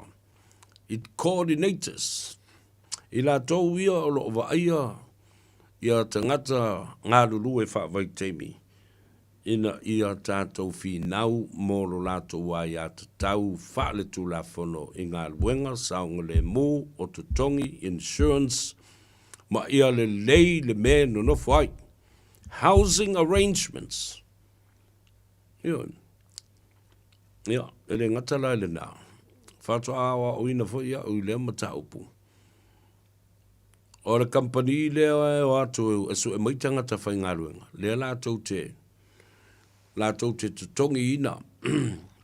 It coordinators. I la tau ia o lo wa ia ia tangata ngā lulu e wha vai teimi. Ina ia tātou whi nau mō lo lato wai a tau wha le tu la whono i ngā luenga saunga le mō o tutongi insurance ma ia le lei le me no no whai. Housing arrangements. Ion. Ia, ele ngata lai le nā. Whātua awa o ina fo ia o i lea mata upu. O le company lea e o atu e su e maitanga ta whai ngā ruenga. Lea la tau te tutongi ina.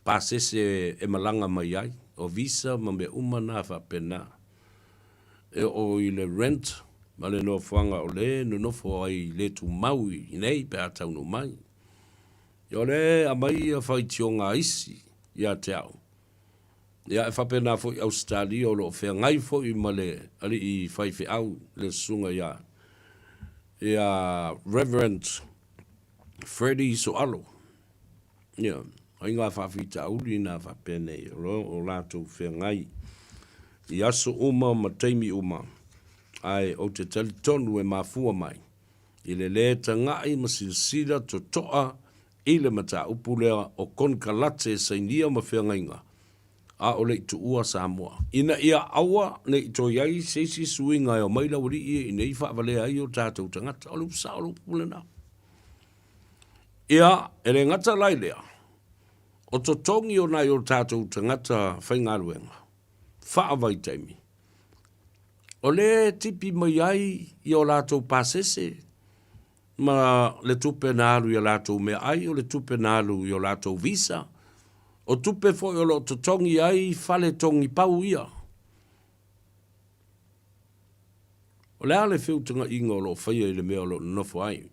Pāsese e malanga mai ai. O visa ma me umana wha pena. E o i le rent. Ma le no whanga o le no nofo ai le tu maui. Nei pe a tau no mai. Yo le a mai a whai tionga isi. Ia te au. Ia e whapena fo i Australia o lo whea ngai fo i male ali i whaiwhi au le sunga ia. Ia Reverend Freddie Soalo. Ia, ai ngā whawhita auli nā whapene o lātou whea ngai. I aso uma ma teimi uma. Ai o te talitonu e mafua mai. I le leta ngai ma silsila to toa i le mata upulea o kon kalate sa inia ma whiangainga. A o le tu ua Samoa. Ina ia awa ne i to iai seisi suinga o maila wari i nei whaavale ai o tātou tangata o lupu sa o lupu le nā. Ia, ele ngata lai lea. O to tongi o nai o tātou tangata whaingaruenga. Whaavai taimi. O le tipi mai ai i o lātou pāsese. Ma le tupe nālu i o lātou mea ai, o le tupe nālu i o lātou visa. O tupe fo i o lo to tongi ai, fale tongi pau ia. O le ale whiutunga inga o lo whaia i le mea o lo nofo ai.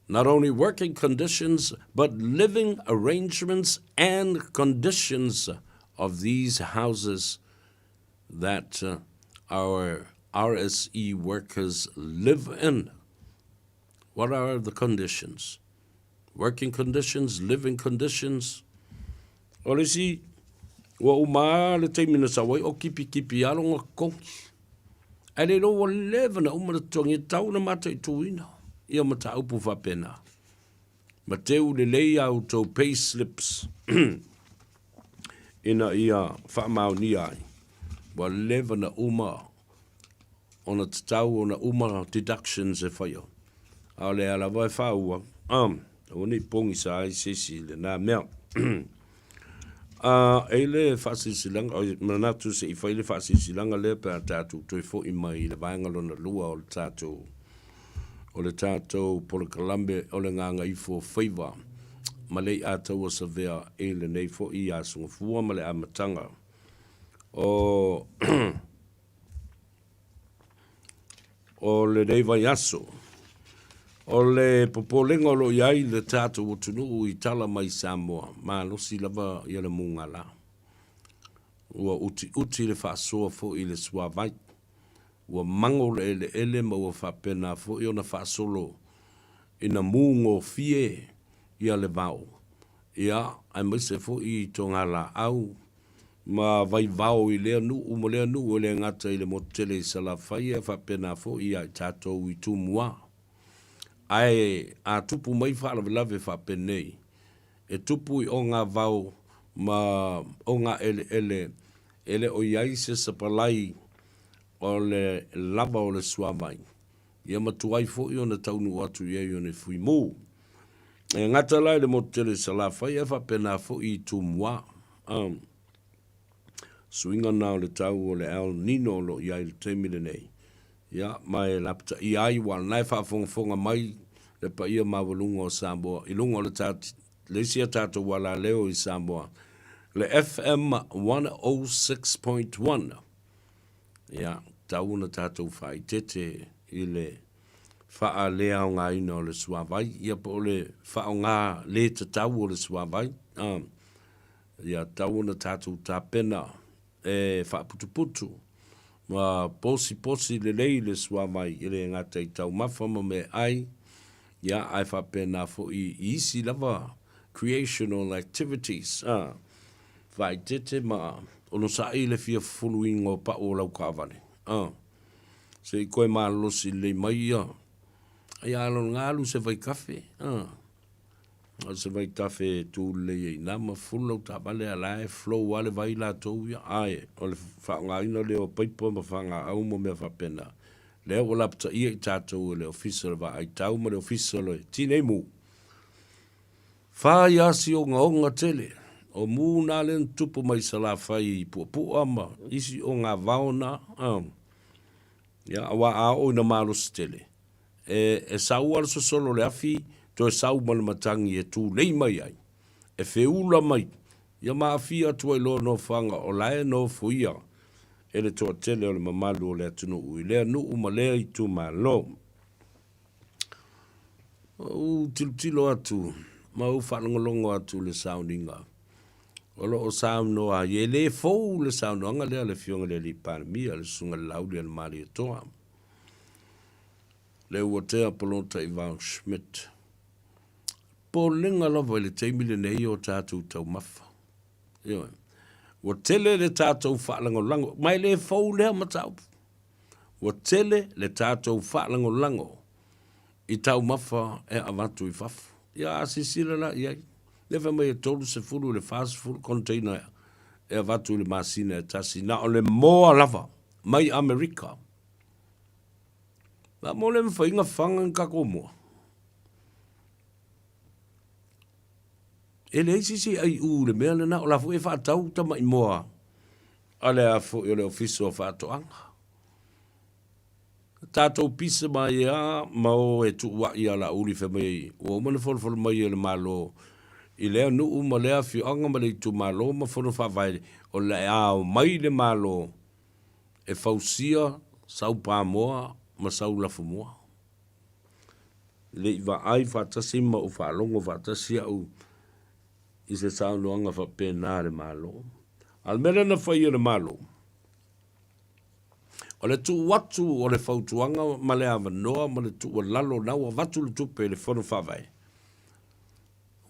Not only working conditions, but living arrangements and conditions of these houses that our RSE workers live in. What are the conditions? Working conditions, living conditions. O le si, wa uma le teimina sa wai o kipi alonga kongi. Ai le lo wa leva na uma le tongi tau na mata i tuina. Ia mata upu whapena. Ma teu le lei au tau pay slips. Ina ia whamau ni ai. Wa leva na uma ona tatau ona uma deductions e whaio. Au le ala vai whaua. O ni pongi sa ai sesi le nā mea. Ele whasisilanga, o manatu se i whaile whasisilanga le pe a tātou toi fo i mai le vaengalona lua o le tātou. O le tātou polo kalambe o le nganga i fo Faiva. Ma lei ātau o sa vea e le nei fo i a sunga fua ma le amatanga. O le nei vai aso. O le popolenga lo iai le tātou o tunu i tala mai Samoa. Ma losi lava i le mungala. Ua uti le whaasoa fo i le suavai. Ua mango le ele ma ua whapena fo i ona whaasolo. Ina mungo fie i le vau. Ia, ai maise fo i tonga la au. Ma vai vau i lea nu, umo lea nu, o lea ngata i le motele i sala whai e whapena fo i ai tātou i tumua. Ai a tupu mai whaalawe whapenei. E tupu i o ngā vau ma o ngā ele o iai se sapalai o le lava o le suamai. Ia matuai fo i o na taunu atu i o ne fui mū. E ngata lai le motele salawhai e whapena fo i tumua. Suinga nao le tau o le El Nino lo iai le teimile nei. Ia, mai lapta i ai wal nai whaafonga mai le pa ia mawalunga o Samoa. I lunga o le tāt, le sia tātou wala leo i Samoa. Le FM 106.1. Ia, tauna tātou whai tete i le wha lea o ngā ina o le suavai. Ia po le wha o ngā le tatau o le suavai. Ia, tauna tātou tāpena e wha putu. Ma posi le lei le suamai i le ngata i tau mawhama me ai. Ia ai whapena fo i isi lava creational activities. Vai tete ma ono sa i le fia fuluingo pa o lau kāwane. Se i koe maa losi le mai ia. Ai alon ngalu se vai kafe. Se vai kafe tu le i nama fulau ta bale alae flow wale vai la tau ia. Ai, o le whaanga ina leo paipa ma whaanga au mo mea whapena. Leo o lapta ia i tātou le official va ai tau ma le official e tinei mu. Whai asi o ngā tele. O mū nā len tupu mai sala whai i pua ama. Isi o ngā vaona. Ia, awa a o ina malos tele. E sau ala so solo le afi, to e sau malamatangi e tū lei mai ai. E whiula mai. Ia maa afi atua i loa no whanga o lae no fuia. E le toa tele o le mamalu o le atunu ui. Lea nu uma lea i tū malo. Tilo atu. Ma u whanangolongo atu le soundinga. Olo o sound noa. Ye le fau le sound noa. Anga lea le fionga le li paramia. Le sunga laudi al mali e toa. Le ua tea polota i Val Schmidt. Po lenga lava le teimile nei o tātou tau mafa. Ioi. Wa tele le tātou whaalango lango. Mai le fau lea matau. Wa tele le tātou whaalango lango. I tau mafa e avatu i fafu. Ia asisila la iai. Lewa mai e tolu se fulu le fast food container e avatu le masina e tasi. Na o le moa lava. Mai Amerika. La mo le mwhainga whanga kako mua. E le eisi ai le mea le na o la fu e whaatau tama i moa. Ale a fu i le ofiso o whaatoanga. Tātou pisa mai a mao e tuwa i ala uli whamei. O umane wholwholo mai e le malo. I lea nu uma lea whianga ma le tu malo ma whono whawai. O le ao mai le malo. E fausia sau pā moa masau la fumua. Le iwa ai whatasi ma u whalongo whatasi au i se sao noanga whapena re malo. Almera na whai re malo. O le tu watu o le whautuanga ma le awa noa ma le tu o lalo na ua watu le tupe le whono whawai.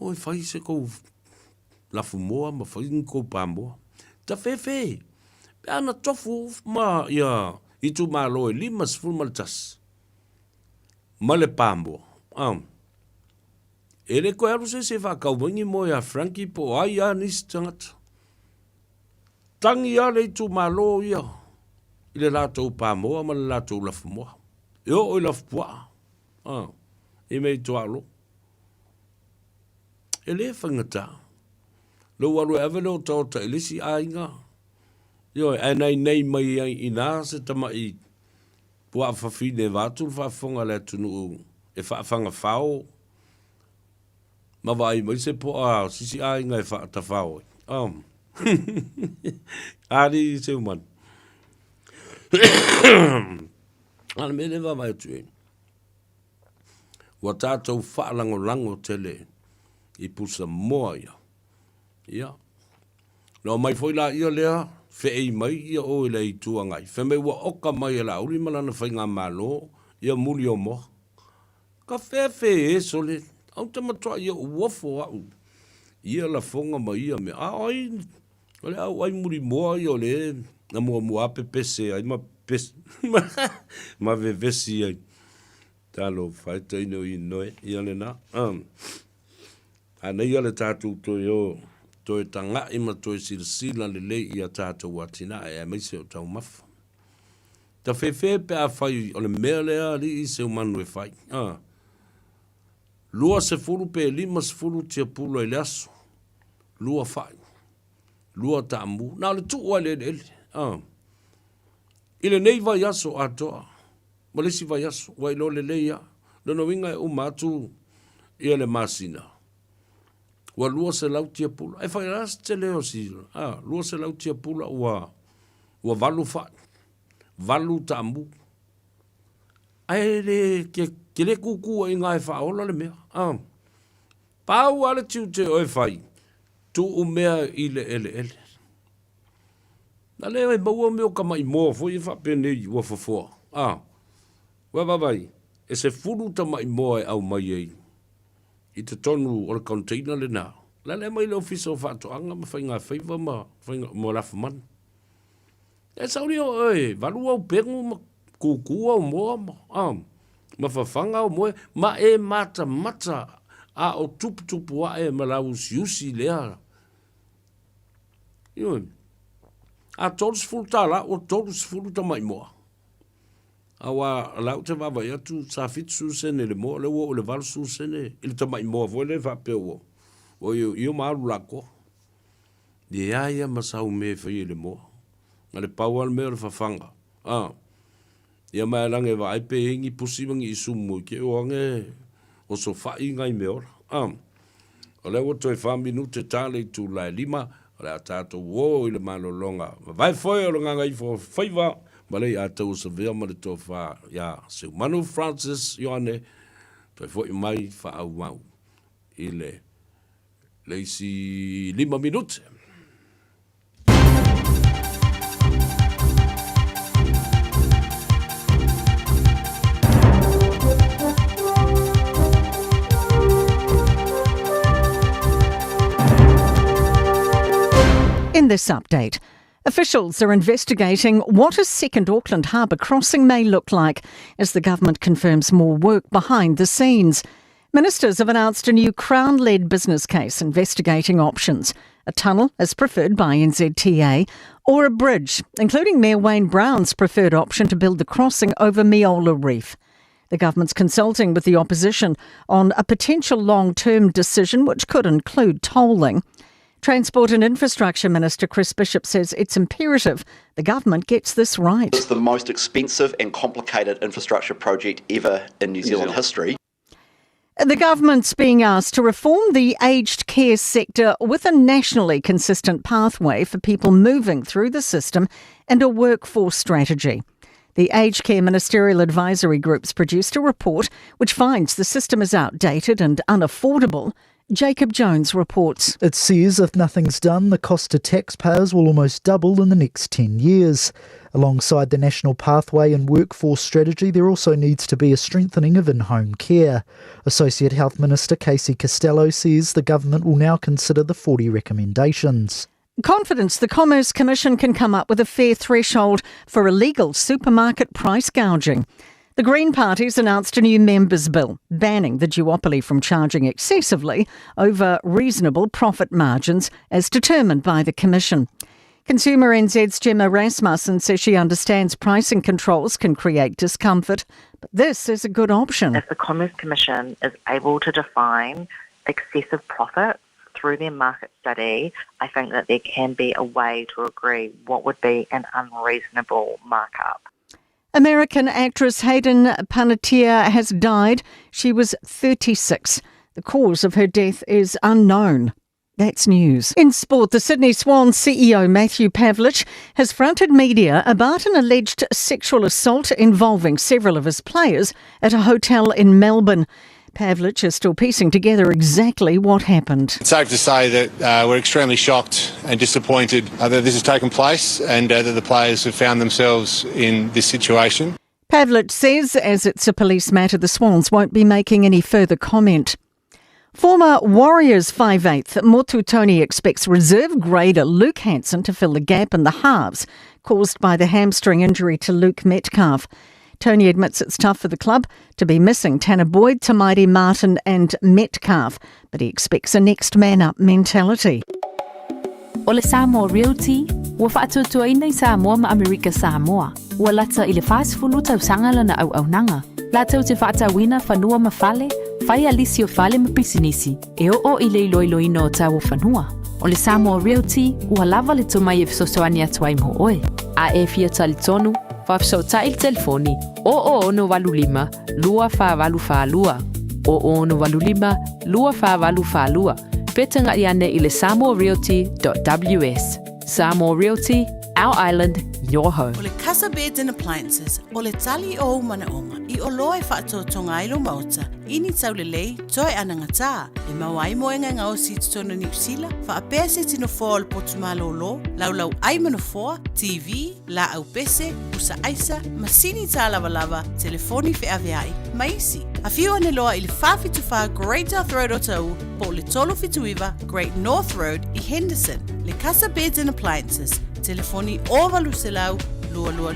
O i whai se kou la fumoa ma whai kou pāmoa. Ta whewhe. Pe ana tofu ma ia i tu malo e lima sifuru ma le tas. Ma le pāmoa. E le koe aru se whakauwangi mo ia Frankie po ai a nisi tangata. Tangi a le tu malo ia. I le lātou pāmoa ma le lātou lafumoa. E o i lafupua. E mei tu alo. E le whangata. Lo waru ewe leo tau ta ilisi a inga. Yo, e nei mai ai ina se tama i pua whawhine vātul whafonga le tunu e whawhanga whao. Ma vai mai se pua sisi a inga e whaata whao. Ari se umana. Ana me lewa mai tue. Wa tātou whaalango tele i pusa moa ia. Ia. No mai foi la ia lea, whei mai ia o ile i tuangai. Whemei wa oka mai e la uri malana whai ngā malo, ia muli o moa. Ka whewhe e sole, au te matua ia uofo au. Ia la fonga mai ia me, ai, ole au ai muri moa ia ole, na mua ape pese, ai ma pese, ma vevesi ai. Talo whaita ino i noe, ia le na. Ana ia le tātou toi o, toi tanga ima toi sila le le ia tātou watina e meise o tau mafa. Ta whewhe pe a whai o le mea lea li i se umanu e whai. Lua se furu pe lima se furu tia pulo e le aso. Lua whai. Lua tāmu. Nā le tua le ele. Ile nei vai aso atoa. Malesi vai aso. Wai lo le leia. Lono winga e umatu ia le masina. Wa lua se lau tia pula. E whai ras te leo si. Lua se lau tia pula ua valu whai. Valu tāmu. Ai le ke le kukua i ngā e whaola le mea. Pau ale tiu te oe whai. Tu u mea i le ele. Na leo e maua meo ka mai moa fo i whapene i ua whafoa. Wai. E se furu ta mai moa e au mai ei. I te tonu o le container le nā. La le mai le ofisa o whatoanga ma whai ngā Faiva ma lafa man. E sauri o valu au pengu ma kukua o moa ma. Ma whawhanga o moe. Ma e mata a o tupu a e ma lau siusi lea. Ioi. A tolus fulu tala o tolus fulu ta mai moa. Awa lau te wawa atu sa fitu sene le moa le wo o le valu su sene. Ile ta mai moa vo le vape o. O io maru lako. Di aia masau me whai le moa. Nga le paual mea le whawhanga. Ia mai lange wa aipe hingi pusimangi i sumu ke o ange o so whai ngai mea ora. O le wo toi whaminu te tale tu lai lima. O le a tātou wō i le malolonga. Vai foi o le Gagaifo Faiva. Ma le a tau sa vea ma le tō wha. Ia, se Manu Francis Ioane. Toi foi mai wha au mau. I le leisi 5 minute. In this update, officials are investigating what a second Auckland harbour crossing may look like as the government confirms more work behind the scenes. Ministers have announced a new Crown-led business case investigating options. A tunnel as preferred by NZTA or a bridge, including Mayor Wayne Brown's preferred option to build the crossing over Meola Reef. The government's consulting with the opposition on a potential long-term decision which could include tolling. Transport and Infrastructure Minister Chris Bishop says it's imperative the government gets this right. It's the most expensive and complicated infrastructure project ever in New Zealand history. The government's being asked to reform the aged care sector with a nationally consistent pathway for people moving through the system and a workforce strategy. The Aged Care Ministerial Advisory Group's produced a report which finds the system is outdated and unaffordable. Jacob Jones reports. It says if nothing's done, the cost to taxpayers will almost double in the next 10 years. Alongside the National Pathway and Workforce Strategy, there also needs to be a strengthening of in-home care. Associate Health Minister Casey Costello says the government will now consider the 40 recommendations. Confidence the Commerce Commission can come up with a fair threshold for illegal supermarket price gouging. The Green Party's announced a new members' bill banning the duopoly from charging excessively over reasonable profit margins as determined by the Commission. Consumer NZ's Gemma Rasmussen says she understands pricing controls can create discomfort, but this is a good option. If the Commerce Commission is able to define excessive profits through their market study, I think that there can be a way to agree what would be an unreasonable markup. American actress Hayden Panettiere has died. She was 36. The cause of her death is unknown. That's news. In sport, the Sydney Swans CEO Matthew Pavlich has fronted media about an alleged sexual assault involving several of his players at a hotel in Melbourne. Pavlich is still piecing together exactly what happened. It's safe to say that we're extremely shocked and disappointed that this has taken place and that the players have found themselves in this situation. Pavlich says, as it's a police matter, the Swans won't be making any further comment. Former Warriors 5/8 Motu Tony expects reserve grader Luke Hanson to fill the gap in the halves caused by the hamstring injury to Luke Metcalf. Tony admits it's tough for the club to be missing Tanner Boyd, Tamaiti Martin and Metcalf, but he expects a next man up mentality. O le Samoa Realty, ua whaatutuaina i Samoa ma Amerika Samoa. Ua lata i le whaasifulu tausanga lana au nanga. Lata te whaatawina whanua ma whale, whai alisi o whale ma pisinisi, e o i le iloiloina o tau whanua. O le Samoa Realty, ua lava le tumai e fisosoani atuai mo oe. A e fia tali tonu, whafsota il telefoni, o no walulima, lua whawalufalua. O no walulima, lua whawalufalua. Petanga i ane i le samoarealty.ws. Samoa Realty, our island, your home. O le Casa Beds and Appliances, o le tali o manaonga, i o loe whaatotonga ilo mauta, ini tau le lei, toi anangata, e mawai moenga ngao si tutono New Zealand, whaapea se tino fōa o le potumalo lo, laulau aimano fōa, TV, la au pese, usa aisa, masini tā lava, telefoni fe aveai, maisi. A whiu ane loa i le whawhituwha Great North Road o tau, po le tolo whituiwa Great North Road i Henderson, le Casa Beds and Appliances, telefoni o valu se lau, lua,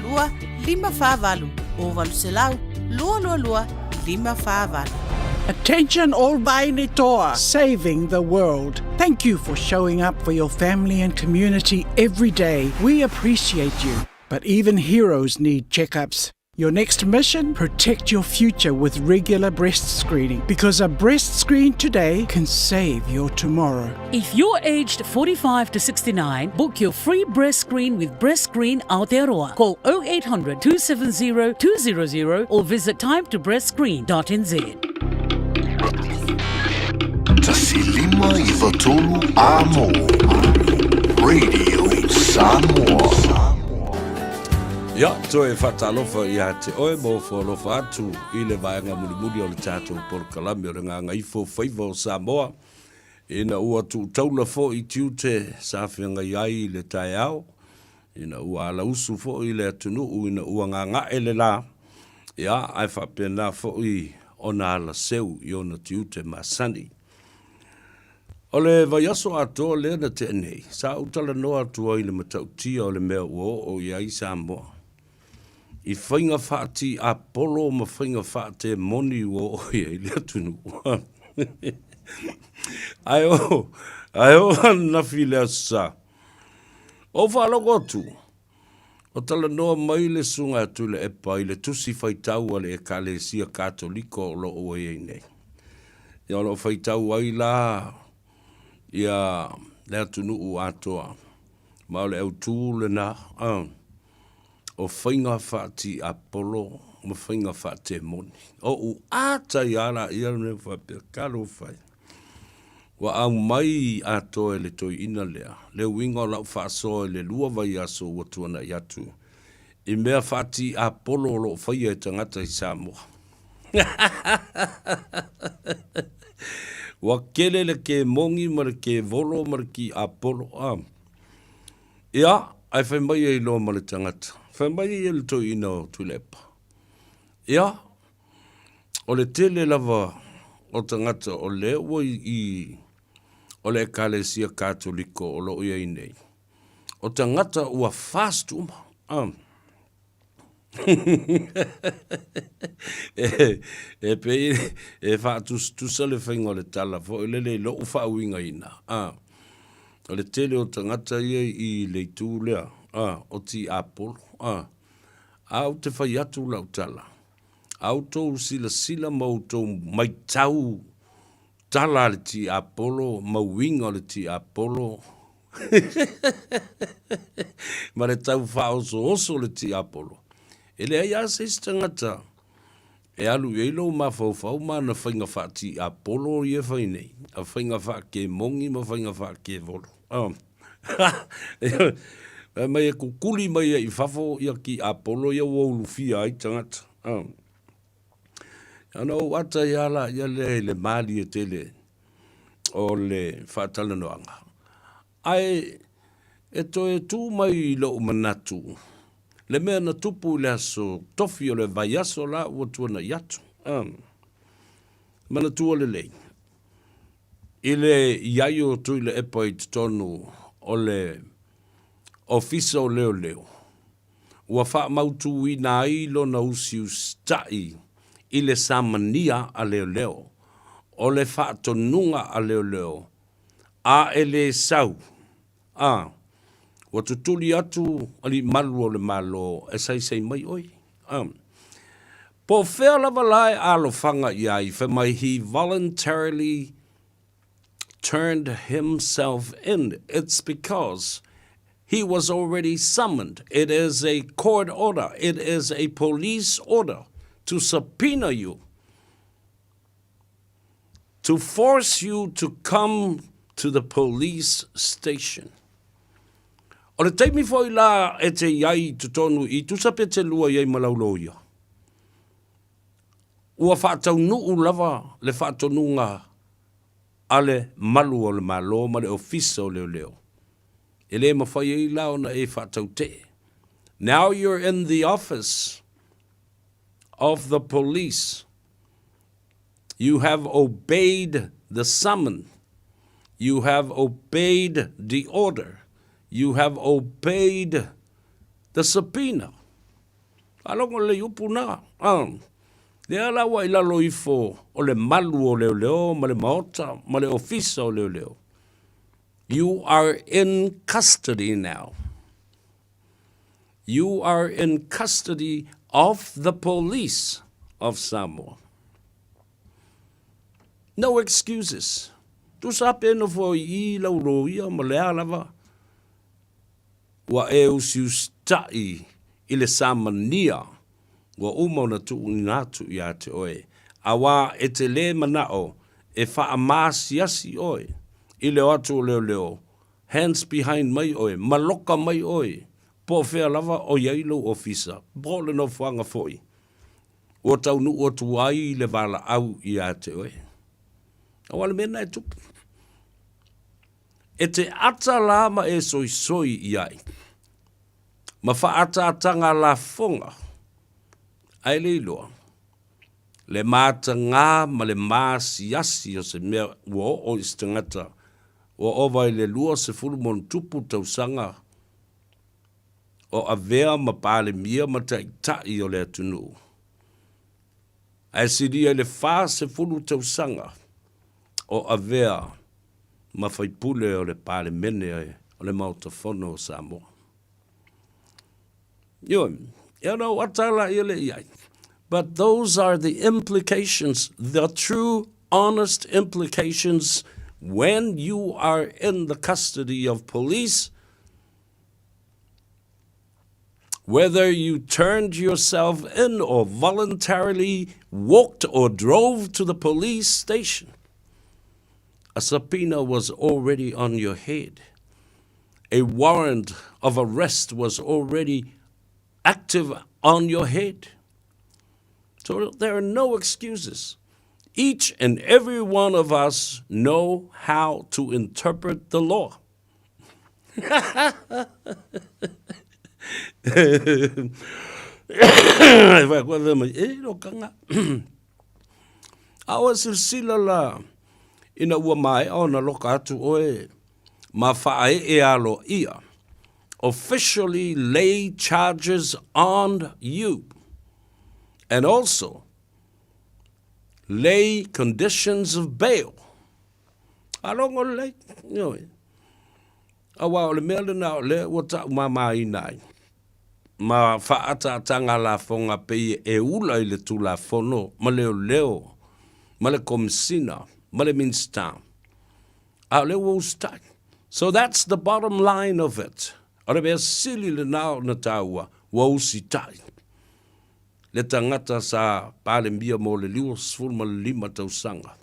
lima whāwalu, o valu se lau, lua, lima whāwalu. Attention all Baile Toa, saving the world. Thank you for showing up for your family and community every day. We appreciate you. But even heroes need checkups. Your next mission? Protect your future with regular breast screening, because a breast screen today can save your tomorrow. If you're aged 45 to 69, book your free breast screen with Breast Screen Aotearoa. Call 0800 270 200 or visit timetobreastscreen.nz. Tasilima i Vatolu Amo Radio Samoa. Ia, toe whatalofa ia te oe mo wholofa atu i le vaenga mulimuli o le tātou Polokalami o le ngā Gagaifo Faiva o Samoa. Ina ua tu taula fo i tiute sa whianga iai le tae au. Ina ua ala usu fo i le atunu ina ua ngā ele la. Ia, ai whapena fo i ona ala seu i ona tiute masani. O le vaiaso atoa lea na te nei, sa utala noa atua i le matautia o le mea o iai Samoa. I whainga whaati a polo ma whainga whaate moni o iai le atunu. Ai o nafi le asa. O whalongo atu. O tala noa mai le sunga atu le epa i le tusi whaitau ale e kalesia katoliko o lo o iai nei. Ia lo whaitau ai la ia le atunu u atoa. Ma le au tū le na. O whainga whaati Apollo, o whainga whaate moni. O u ata iara ne whapea karo whai. Wa au mai atoa le toi ina lea. Le winga o lau whaasoa le lua vai aso wa tuana i atu. I mea whati a polo lo whaia e tangata I Samoa. Wa kele le ke mongi mara ke volo mara ki a polo am. Ia, ai whai mai e loa mara tangata. Whai mai e le to ina o tulepa. Ia, o le tele lava o tangata o le ua I o le ekalesia katoliko o lo ia I nei. O tangata ua fast uma. e whātusa le whainga o le tala, fo le lo uwha uinga ina. O le tele o tangata ia I le tū lea, o ti Apollo. Au te whai atu lau tala. Au tō sila mau tō mai tau tala le ti Apollo, mau winga le ti Apollo. Ma le tau whaoso le ti Apollo. E le ai ase tangata. E alu e lo ma fau ma na whainga wha ti Apollo I e whainei. A whainga wha ke mongi ma whainga wha ke volo. Mai e kukuli mai e I whafo ia ki Apollo ia waulu fia ai tangata. Ano wata ia la ia le mali e tele o le whaatala noanga. Ai e to e tū mai lo manatu. Le mea na tupu le aso tofi o le vai aso la ua tuana I atu. Mana tua le lei. I le iai o tui le epa I tonu o le ofisa o leo leo. Ua wha mautu I na ilo na usiu stai I le samania a leo leo. O le wha tonunga a leo leo. A ele sau. Wa tutuli atu ali malu o le malo e sai mai oi. Po whea lava lai alo whanga iai wha mai he voluntarily turned himself in. It's because he was already summoned. It is a court order. It is a police order to subpoena you. To force you to come to the police station. O le teimi foi la e te iai tutonu I tusape te lua iai malaulo ia. Ua whaatau nuu lava le whaatonunga ale malu o le malo ma le ofisa o leo leo. E le mawhai I lao na e whaatau te. Now you're in the office of the police. You have obeyed the summon. You have obeyed the order. You have obeyed the subpoena. Alongo le upu na. Le ala wa ila loifo o le malu o leo leo, ma le maota, ma le ofisa o leo leo. You are in custody now. You are in custody of the police of Samoa. No excuses. Tu sape no fo I laulo ia ma le alava. Wa e usiu stai I le samania. Wa umona tu unatu ia te oe. Awa e te le manao e wha amasi asi oe. I leo atu leo leo. Hands behind mai oe. Maloka mai oe. Po whea lava o iailo ofisa. Bole no whanga foi. O tau nu o tuai le vala au ia te oe. Awale mena e tupu. E te ata lama e soi iai. Ma wha ata atanga la fonga. Ai le iloa. Le mata ngā ma le māsiasi o se mea ua o istangata. O ova I le lua se fulu mon tupu tausanga. O avea ma pāle mia ma tai o le atunu. Ai siria le whā se fulu tausanga. O avea ma whaipule o le pāle mene o le mautafono o Samoa. But those are the implications, the true, honest implications when you are in the custody of police, whether you turned yourself in or voluntarily walked or drove to the police station. A subpoena was already on your head. A warrant of arrest was already active protective on your head. So there are no excuses. Each and every one of us know how to interpret the law. Awa silsila la ina ua mai o na loka atu oe ma whae e alo ia. Officially lay charges on you. And also lay conditions of bail. Alongo lei, awa o le mea le na o le wata umamai nai. Ma whaata tanga la fonga pei e ula i le tu la fono, ma leo leo, ma le komisina, ma le minsta. A leo ustai. So that's the bottom line of it. Ora bea sili le nao na taua, wa usitai. Le tangata sa pale mbia mo le liwa sfulu ma le lima tausanga.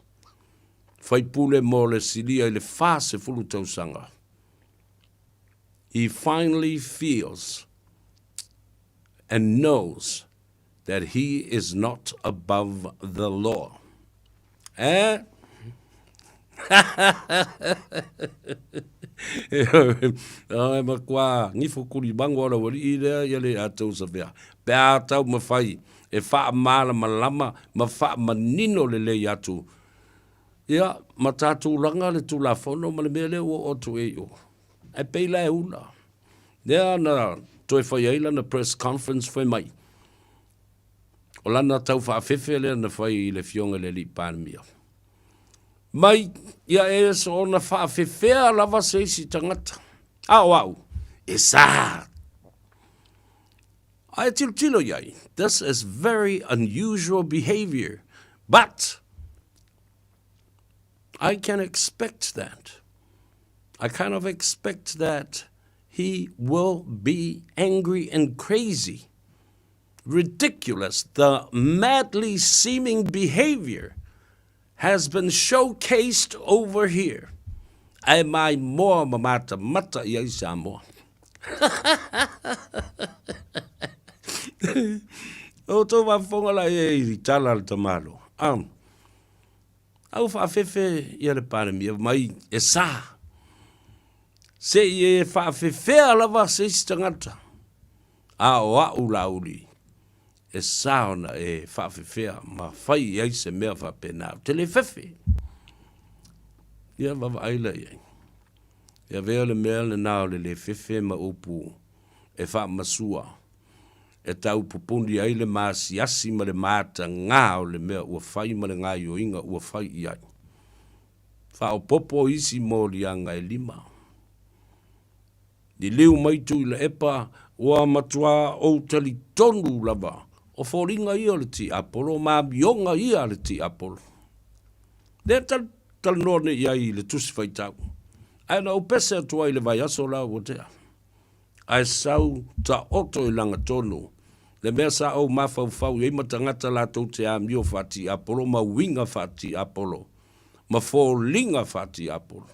Fai pule mo le silia i le fase fulu tausanga. He finally feels and knows that he is not above the law. Eh? Ai makwa ni fukuri bango la wali ida yale atou savia. Pe atau mafai e fa mala malama ma fa manino le le atu. Ya matatu langa le tu la fono ma le mele o tu e yo. E pe la una. There na toi fa yela na press conference foi mai. Olana tau fa fefele na foi le fionga le li pan mia. Mai ia e so na fa fefea lava se si tangata. Au, e sa. Ai tilo yai. This is very unusual behavior, but I can expect that. I kind of expect that he will be angry and crazy, ridiculous. The madly seeming behavior has been showcased over here. Ai mai moa mamata mata i Samoa. O tō wafonga la e tala le tamalo. Au whaafefe i ale pare mia mai e sa. Se i e whaafefe alawa se istangata. A o a ula uli. E saona e whaafewhea ma whai i se mea whapena. Tele whewhe. Ia wawa aila iai. Ia vea le mea le nao le whewhe ma upu e wha masua. E tau pupundi ai le maasiasi ma le mata ngā o le mea ua whai ma le ngā o inga ua whai iai. Wha o popo isi mō lianga e lima. Ni leo mai tu i le epa ua matua o tali tonu lava. O fōringa ia le ti apolo, ma bionga ia le ti apolo. Lea tal none iai le tusi whaitau. Aina o pese atua i le vai aso la o tea. Ai sau ta oto i langa tonu. Le mea sa au mawhau i matangata la tau te amio whati apolo, ma winga whati apolo. Ma fōringa whati apolo.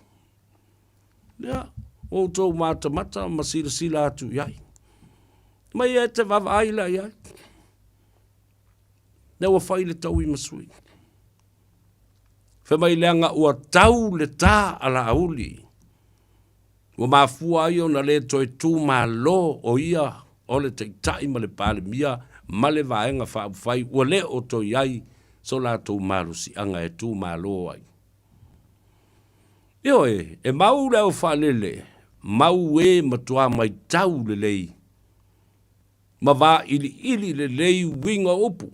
Lea, o tō mata ma sila atu iai. Mai e te wawa aila iai. Nau a whai le tau i masui. Whamai leanga ua tau le tā ala auli. Ua mafua ai o na le toi tū mā lo o ia o le te tai ma le pāle mia ma le vaenga whai ua le o to iai so la tū malu si anga e tū mā lo ai. Io e mau leo whalele, mau e matua mai tau le lei. Ma wā ili le lei winga upu.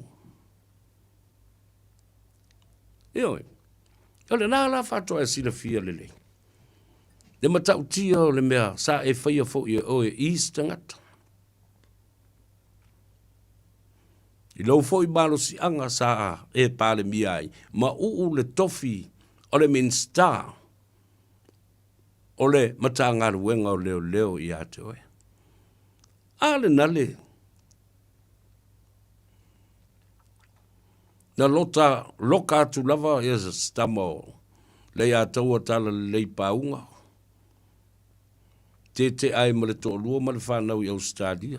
Io e le nā la whatoa e sila fia le lei. Le matau tia o le mea sa e whaia fo i o e istangata. I lau fo i malo si anga sa e pāle miai, ma le tofi o le minsta o le matanga ruenga o leo i ate oe. Ale nale. Na loka atu lava e sa stamo le atua tala le paunga. Te ai ma le tōlua ma le whanau i Australia.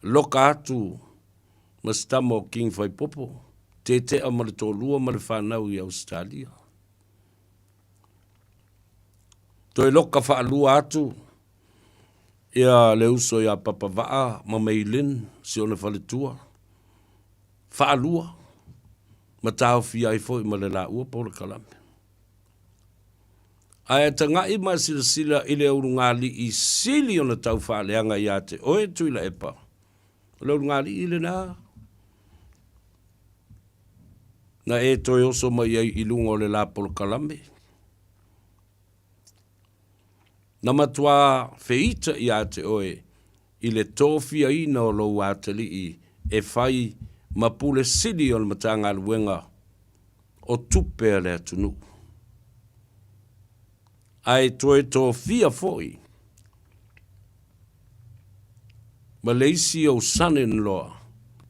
loka atu ma stamo king fai popo, te a ma le tōlua ma le whanau i Australia. Toi loka whaalua atu, ia le uso ia papawaa ma meilin si ona whaletua. Whaalua, ma tau fia i fo i ma le la ua po le kalame. Ai tanga i ma sila i le urungali i sili ona tau whaaleanga i ate, oe tui la epa. Le urungali i le na. Na e toi oso ma iai i lunga o le la po le kalame. Na matua feita i ate oe, i le tōwhia i na o lou ateli i e whai mapule sili o le matanga luenga o tupe le atunu. Ai toi tōwhia foi, ma leisi o son-in-law,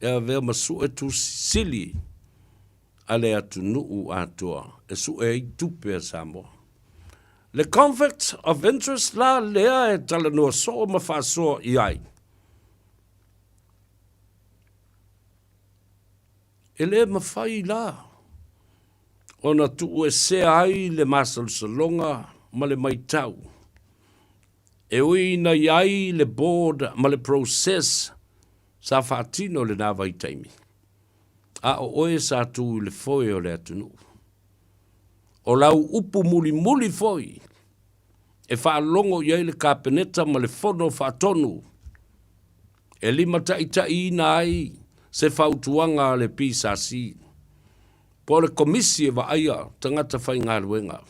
e a vea masu e tu sili a le atunu u atua, e su e i tupe a Samoa. Le conflict of interest la lea e tala noa so ma whasoa i ai. E le mawhai la. Ona tu e se ai le masal salonga ma le maitau. E ui na iai le board ma le process sa whaatino le nā vaitaimi. A o oe sa tu le foi o le atunu. O lau upu muli muli foi. E whaalongo iai le kapeneta ma le fono whaatonu. E lima tai ina ai se whautuanga le pisasi. Po le komisi e wa aia tangata whai ngā luenga.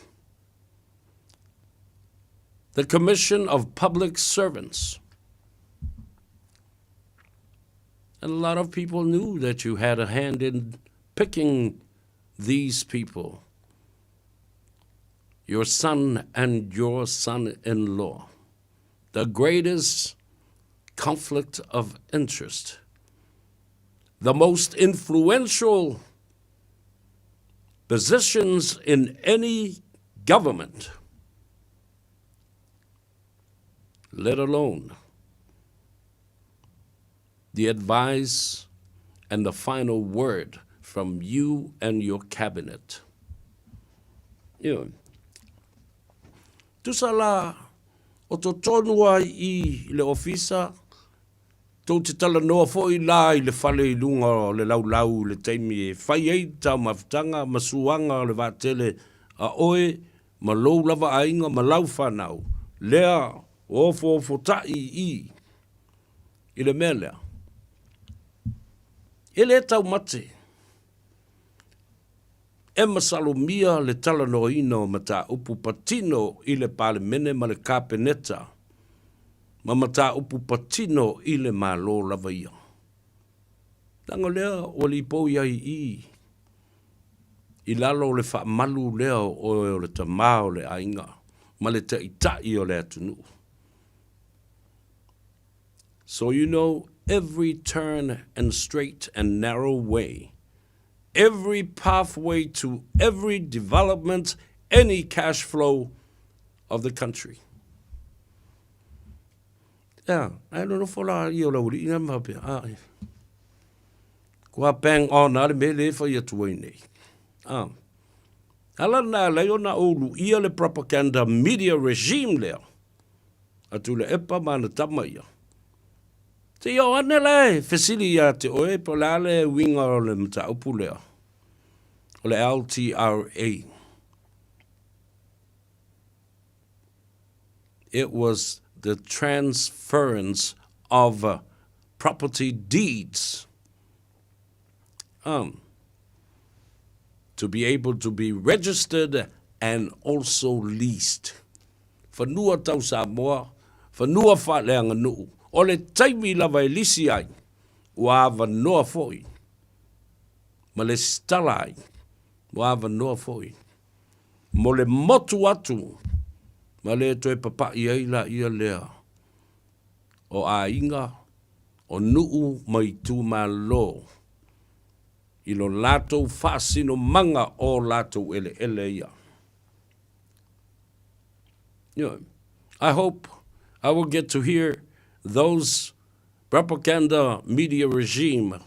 The Commission of Public Servants. And a lot of people knew that you had a hand in picking these people. Your son and your son-in-law. The greatest conflict of interest. The most influential positions in any government, let alone the advice and the final word from you and your cabinet. Tusala o to tonua i le ofisa, tau te tala noa fo i la i le fale i lunga o le lau le teimi e whai ei tau mawhtanga, masuanga o le vātele a oe, ma lou lava ainga, ma lau whanau, lea o tai i le mea lea. E le tau mate, e masalomia le tala noina o mata upu patino i le pale mene ma le kapeneta, ma mata upu patino i le malo lava ia. Tango lea o li pou iai i lalo le wha malu lea o le tamao le ainga, ma le tai o le atunu. So you know, every turn and straight and narrow way, every pathway to every development, any cash flow of the country. Yeah, I don't know for la io la uri ina mape. Kua bang on ale me le fa ia tuai nei. Ala na leona olu ia le propaganda media regime leo. Atu le epa mana tamaia. Te yo anele fesili ia te oe po lale winga o le mta upu leo. O le LTRA. It was the transference of property deeds to be able to be registered and also leased. Whanua tau Samoa, whanua whaleanga nuu. O le taimi lava e lisi ai, ua wanoa foi. Ma le stala ai, ua wanoa foi. Mo le motu atu, ma le toe papa ia ia lea. O a inga, o nuu mai tu ma lo. I lo lato fasino manga o lato ele ia. I hope I will get to hear those propaganda media regime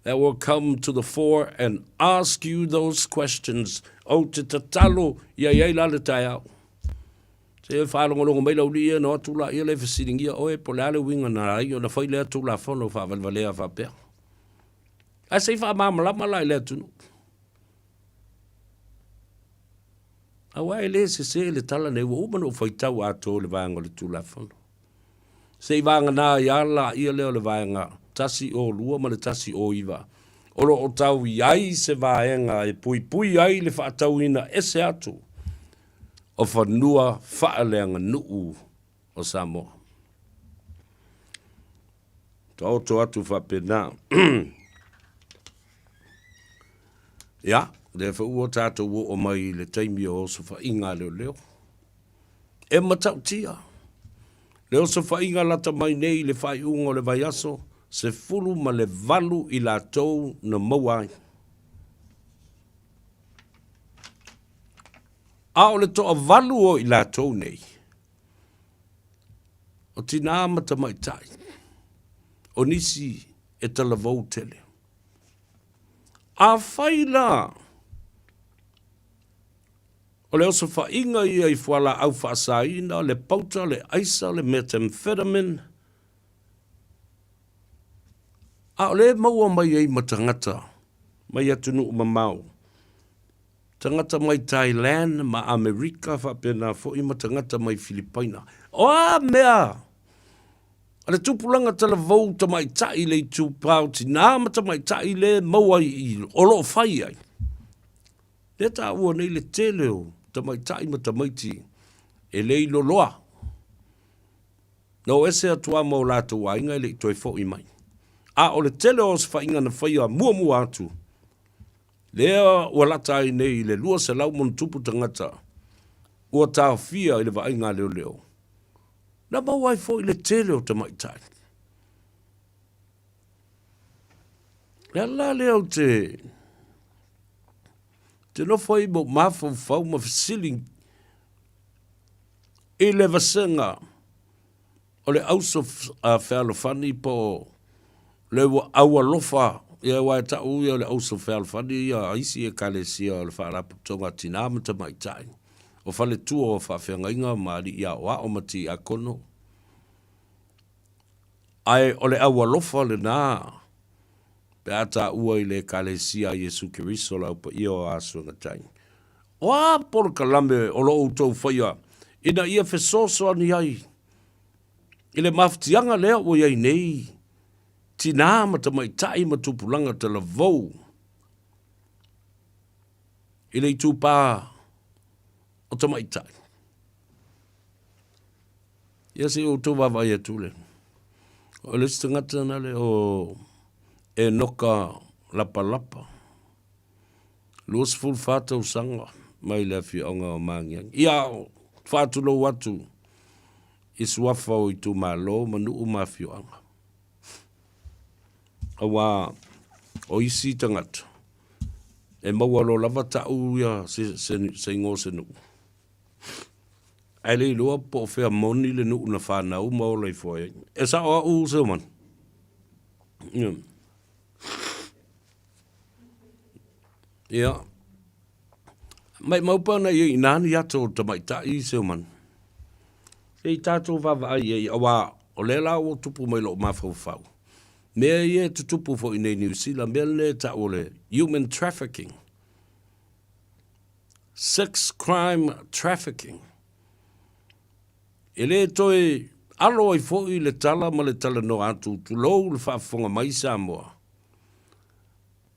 that will come to the fore and ask you those questions. O te tatalo, ia la le tai au. Se whaalongolongo mai lau lia no atula ia le whasiringia oe po le ale winga na rai o na whai lea tula whono whawalwalea whapea. A sei whaamamalama lai lea tunu. A wai le se le tala nei wa umano whaitau ato le vanga le tula whono. Sei vanga na ia ia leo le vanga tasi o lua ma le tasi o iwa. Olo o tau iai se vaenga e pui ai le whaatau ina ese atu. O whanua whaaleanga nuu o Samoa. Tau to atu whapena. Ia, le whaua tātou o mai le taimi o so whainga leo. E matau tia. Leo so whainga lata mai nei le whai ungo le vai aso, se fulu ma le valu i la tau na mauai. A o le toa valu o i la tau nei. O tina amata mai tai. O nisi e talavou tele. A whaila. O le oso whainga ia i whala au whaasaina, le pauta, le aisa, le methamphetamine. A o le maua mai ei matangata, mai atunu mamau. Tangata mai Thailand, ma Amerika, whapena fo i matangata mai Filipaina. O a mea! A le tupulanga tala vau ta mai tai le tupau, tina mata mai tai le maua i olo whai ai. Le ta ua nei le teleo, ta mai tai mata maiti, e le ilo loa. No ese atua mau lata wainga le toi fo i mai. A o le teleo os whainga na whaia mua atu. Lea ua lata ai nei le lua se lau mon tupu tangata. Ua tau fia i le vainga leo. Na mawai fo i le teleo ta mai tai. Lea la leo te no foi mo mafo fau ma fisiling e le vasenga o le auso whalofani po le aua lofa ia wai tau ia le auso whalofani ia aisi e kalesia o le whaarapu tonga tinamata mai tai o whale tua o whawhengainga maari ia wa o mati a kono ai o le aua lofa le nā pe ata ua i le kalesia Jesu Kiriso lau pa ia o asu ngatai. O a polo kalame o lo utou whaia, ina ia fesoso ani ai. I le maftianga lea o iai nei, tina mata mai tai matupulanga te la vau. I le tupa o ta mai tai. Ia se o tau wawai atule. O le stangata na le o e noka lapa. Luas full fata usanga mai le fionga o mangiang. Ia fatu lo watu iswafa o itu malo manu umafioanga. Awa o isi tangata. E mawalo lava tau ia se ngose nu. Ai le lua po fea moni le nu na whanau maola i fwoi. E sa o u se man. Ia. Mai maupana i nani ato ta mai tai se man. E tato vava ai awa o le la o tupu mai lo mafau. Mea ia tutupu fo i nei New Zealand, mea le ta o le human trafficking. Sex crime trafficking. E le toi alo ai fo i le tala ma le tala no atu tu lou le whaafonga mai Samoa.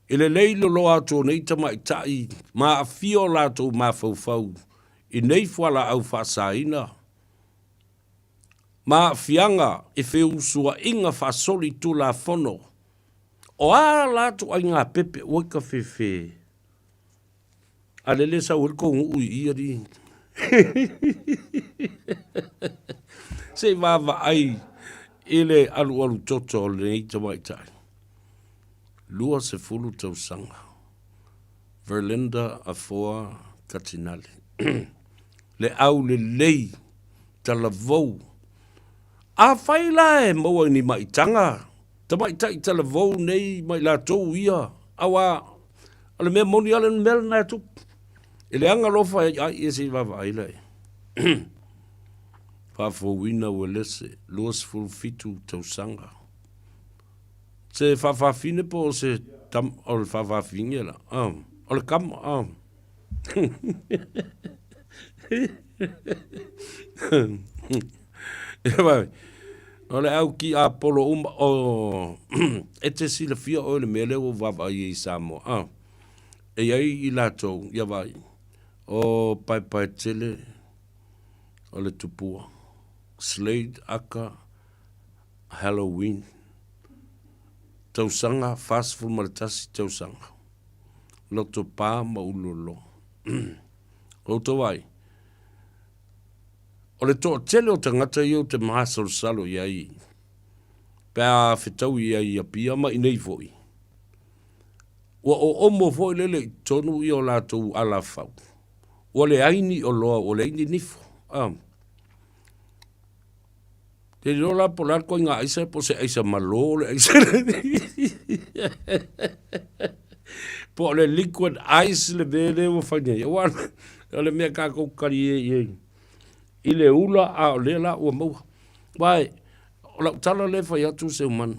E le leilo lo atu nei tamai tai ma a fio lato ma fau i nei fuala au whaasaina. Ma fianga e usua inga fasoli tu la fono. O a lato ai ngā pepe oika fefe. A lele sa ulko ngu i iri. Se vava ai ele alu toto le ita mai tai. Lua se fulu tau sanga. Verlinda Afoa Katinale. Le au le lei talavou. A whai lae maua ni mai tanga. Ta mai tai tala vau nei mai la tau ia. Awa, ale mea moni ale mel na tu. Ele anga lofa ai esi vava ai lai. Whafo wina ua lese, luas fulfitu tau sanga. Se whawhawhine po se tam, o le whawhawhinge la. O le kam, O le au ki a polo o e te sila fia o le mele o vava i Samoa. E iai I latou, ia vai. O pai tele, o le tupua. Slade aka, Halloween. Tausanga, fastful maritasi tausanga. Loto pa ma ulolo. O to vai. O le to tele o tangata I o te mahasol salo iai. Pea fitau iai a pia ma inei foi. Wa o omo foi lele tonu I o latou ala fau. O le aini o loa, o le aini nifo. Te rola polar ko nga isa po se isa malo le isa. Po le liquid ice le vele o fanya. Wa le mea ka ko kari e. Ile ula a o le la o mo. Wai o la tala le fa ya tu se man.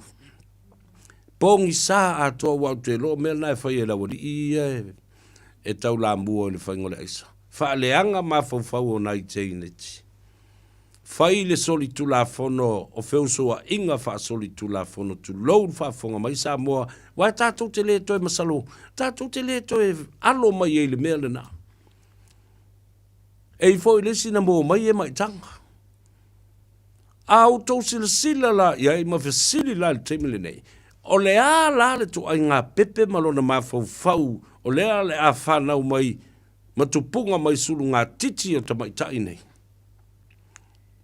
Pongi sa a to wa te lo me na fa ya la wodi e tau la mbu le fa ngole isa. Fa le anga ma fa fa o na iteneti. Fai le soli tu la fono o feusoa inga fa soli tu la fono tu load fa fonga mai Samoa wa tatu te le to e masalo tatu te le to e alo mai e le mele na e foi le sina mo mai e mai tanga auto sila la ya I ma fasili la le temile nei o le a la le tu ai ngā pepe malona ma fau o le a le a whanau mai matupunga mai sulu ngā titi o tamai tai nei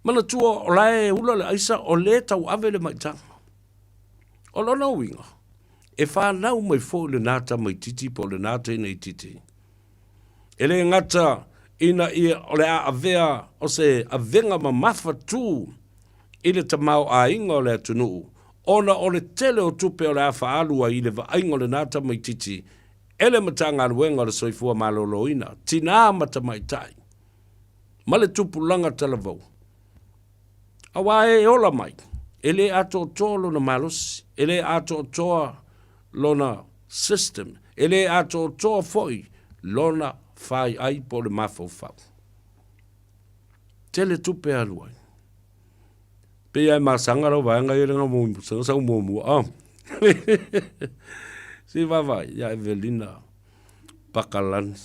mana tua o lae ula le aisa o le tau ave le maitanga. O lona winga. E whanau mai fo le nata mai titi po le nata ina I titi. E le ngata ina I o le a avea o se avenga ma mafa tu I le tamau a inga o le atunu. Ona o le tele o tupe o le a whaalua I le vainga o le nata mai titi. Ele matanga aluenga o le soifua malolo ina. Tina mata mai tai. Male tupu langa talavau. Awa e ola mai. Ele ato tolo na malos. Ele ato toa lona system. Ele ato toa foi lona fai ai po le mafau fau. Tele tupe aluai. Pe ai masanga ro vanga I renga mo sa mo mo. Si vai ya Evelina Pakalan.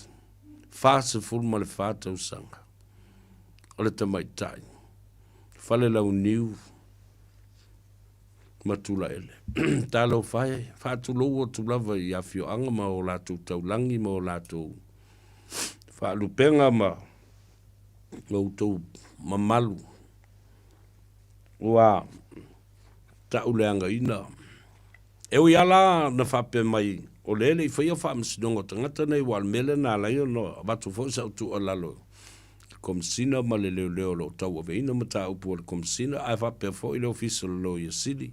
Fase full mal fata usanga. Ole te mai tai. Fale lau niu matula ele. Talo fai, fatu loa tu lava I afio anga ma o latu taulangi ma o latu whaalupenga ma o tau mamalu. Ua tauleanga ina. Eo iala na whape mai o lele I whaia whaamsinongo tangata nei wal mele na laio no watu fwisa utu o lalo. Komsina ma le leo lo tau a veina mata upu le komsina ai fa pe fo ile official lo ia sili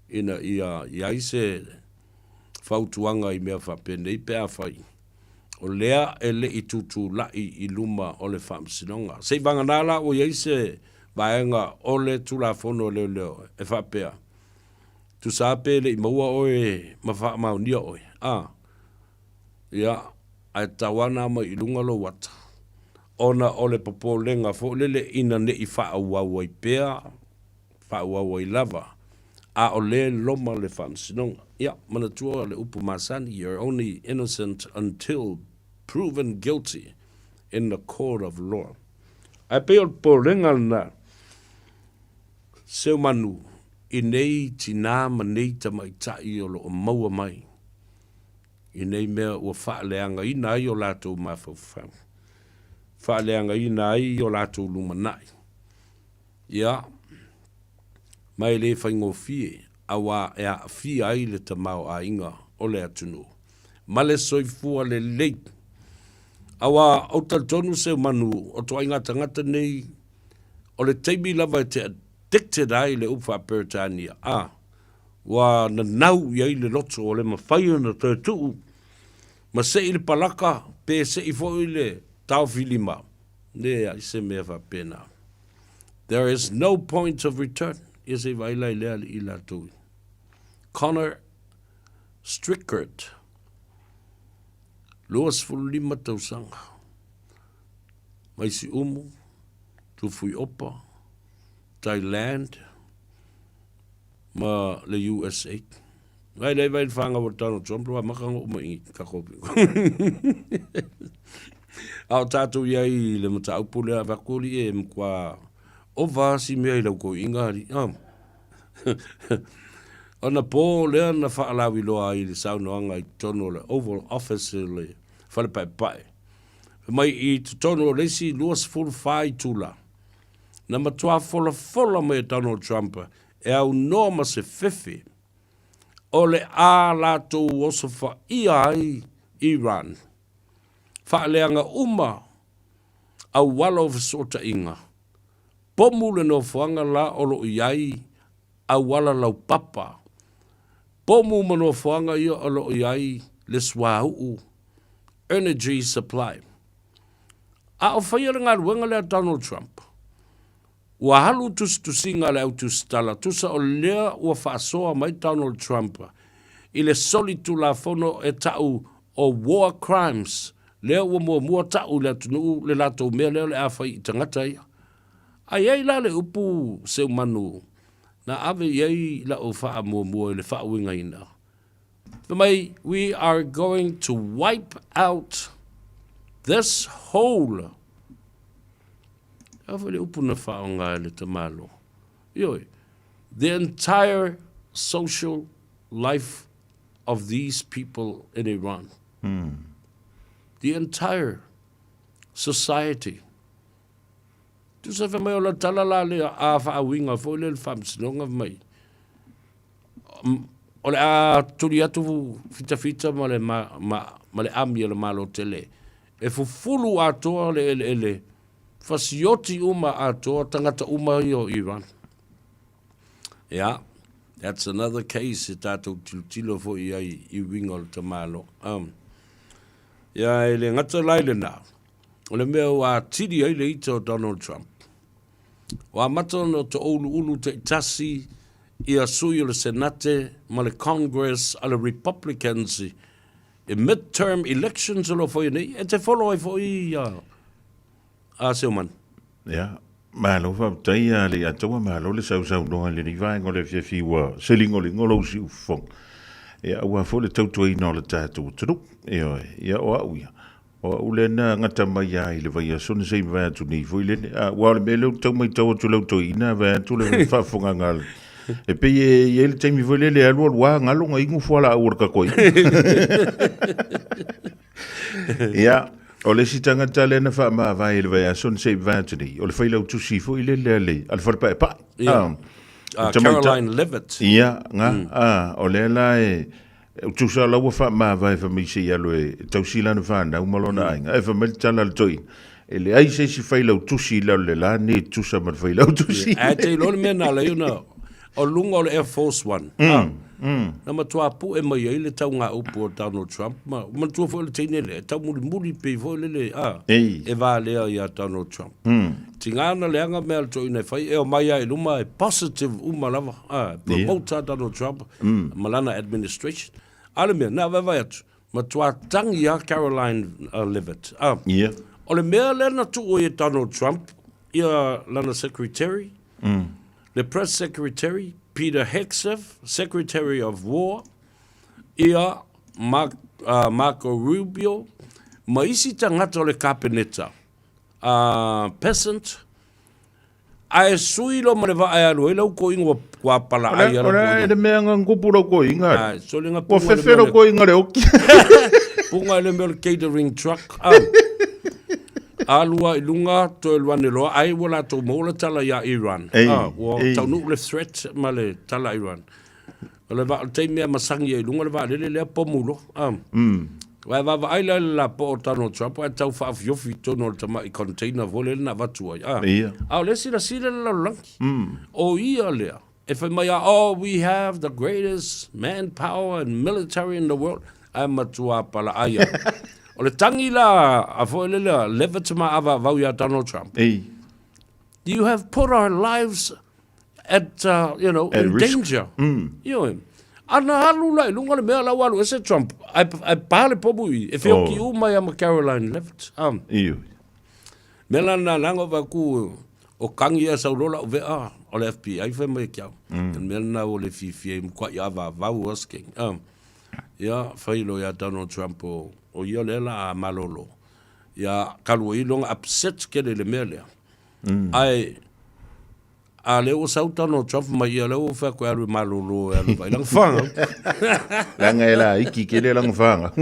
ina ia ise fautuanga I mea fa pe nei pe a fai o lea ele I tutu la I luma o le famsinonga sei vanga nala o ia ise vaenga o le tula fono leo e fa pe tu sa pe le I maua oe ma fa maunia oe ia ai tawana ma I lunga lo wata ona ole popo lenga fo lele ina ne I faa wawai pea, faa wawai lava, a ole loma le famsinonga. Ia, mana tua le upu masani, you're only innocent until proven guilty in the court of law. Ai peo po lenga na, seu manu, I nei tina manei tamaitai o lo o maua mai. I nei mea ua faa leanga ina ai o lato mafau. Whaaleanga ina ai o lātou lumanai. Ia, mai le whaingo fie, awa e a fie ai le tamau a inga o le atunu. Male soifua le leit. Awa au tonu se manu o toa inga tangata nei, o le teimi lava te addicted ai le ufa Britania. Wa na nau ia i le loto o le mawhai na tautu. Ma se i le palaka, pe se i fo i le tau filima. Lea i se mea whapena. There is no point of return. Ia se vailai lea i la tui. Connor Strickert. Luas fulima tausanga. Mai si umu, tufui opa, Thailand, ma le USA. Vai lei vai whanga wa Donald Trump, wa makanga uma ingi, ka kopi. Au tātou iai le mata upule a wakuri e mkwa o vasi mea i lau ko ingari. Ona po lea na whaalawi loa i le saunoanga i tono le Oval Office le whale pai pai. Mai i tono lesi luas full whai tula. Na matua fola mai Donald Trump e au noa se fefe. O le a lato oso wha ai Iran. Whaaleanga uma au wala o visota inga. Pomu le no whanga la olo iai au wala lau papa. Pomu mano whanga ia olo iai le swau energy supply. A o whaia ngā ruenga lea Donald Trump. Ua halu tusinga le au tustala. Tusa o lea ua whaasoa mai Donald Trump. I le solitu la fono e tau o war crimes. Lea ua mua tau le atunu le lato mea lea le awhai i tangata ia. Ai ei la le upu seu manu. Na ave ei la o wha mua le wha winga ina. We are going to wipe out this whole the entire social life of these people in Iran. The entire society. Tu sa fa mai o la tala la le a fa winga fo le fams longa mai. O le a tuli atu fita ma le ami le malo tele. E fu fulu ato le fasioti uma ato tangata uma yo Iran. Yeah, that's another case tato tilo fo I winga o te malo. Ya ele ngata laile na. O le mea wa tiri ai le ito Donald Trump. Wa mata no to ulu te tasi I a sui o le Senate ma le Congress a le Republicans I midterm elections o lo fo nei e te follow ai fo a Seoman. Ja, maar lo va tai le ato ma lo le sau no le ni vai ngole fi wa selingo le ngolo si fo. Ya wa fo le tau toi no le tatu tru. Ya o uia. O le na ngata mai ai le vai so se va tu ni fo le wa le melo tau mai tau tu lo toi na va tu le fa fo ngal. E pe ye le temi fo le alu wa ngalo ngai ngu fo la ur ka koi. Ya o le sitanga tale na fa ma vai le vai son se va tu ni. O le fai lo tu si fo le al fa pa. Caroline Levitt. Ya nga o le la tu sa la wa fa ma vai fa mi se ya lo tau sila na fa na umalona ai e fa mel tala le toi ele ai se si fai lo tu sila le la ni tu sa ma fai lo tu si a te lo me na la you know o lunga o le Air Force One na matua pu e mai ele tau nga upo Donald Trump ma matua fo le tine le tau muri pe fo le e va le ya Donald Trump tingana le anga mel to ina fai e o mai ai luma e positive lava promote Donald Trump malana administration Alemia, na vai atu. Ma tua tangi ya Caroline Levitt. Yeah. O le mea lena tu o e Donald Trump, ia lana secretary, the press secretary, Peter Hegseth, Secretary of War, ia Marco Rubio, ma isi tangata o le kapeneta, peasant, ai sui lo mare va ai lo ilo ko ingo kwa pala ai lo ora e me nga ngupuro ko inga ai so le nga ko fefero ko inga le oki punga le mel catering truck alua ilunga to elwane lo ai wala to mola tala ya Iran wa tau le threat male tala Iran le va te me masangi ilunga le va le pomulo Wai va aila la po Donald Trump wa tau fa fiofi tono tama I container vole na vatua. Ia. Au le sila la lanki. O ia lea. If I may, we have the greatest manpower and military in the world. I'm matua pala aya. O le tangi la a foile la levatama ava vau ya Donald Trump. You have put our lives at in danger. Ana halu lai lunga le mea lawalu ese Trump. I pale pobui. If you ki uma ya Caroline left. Mela na lango vaku o kangi ya saulola o vea o le FBI fe mai kiau. Mela na o le fifi mkwa ya vau asking. Ya failo ya Donald Trump o ia lela malolo. Ya kalu ilong upset ke le mea lea. Ai a leo sau Donald Trump mai ia leo fa ko aru malolo e vai lang fanga. Langa ela iki ke le lang fanga.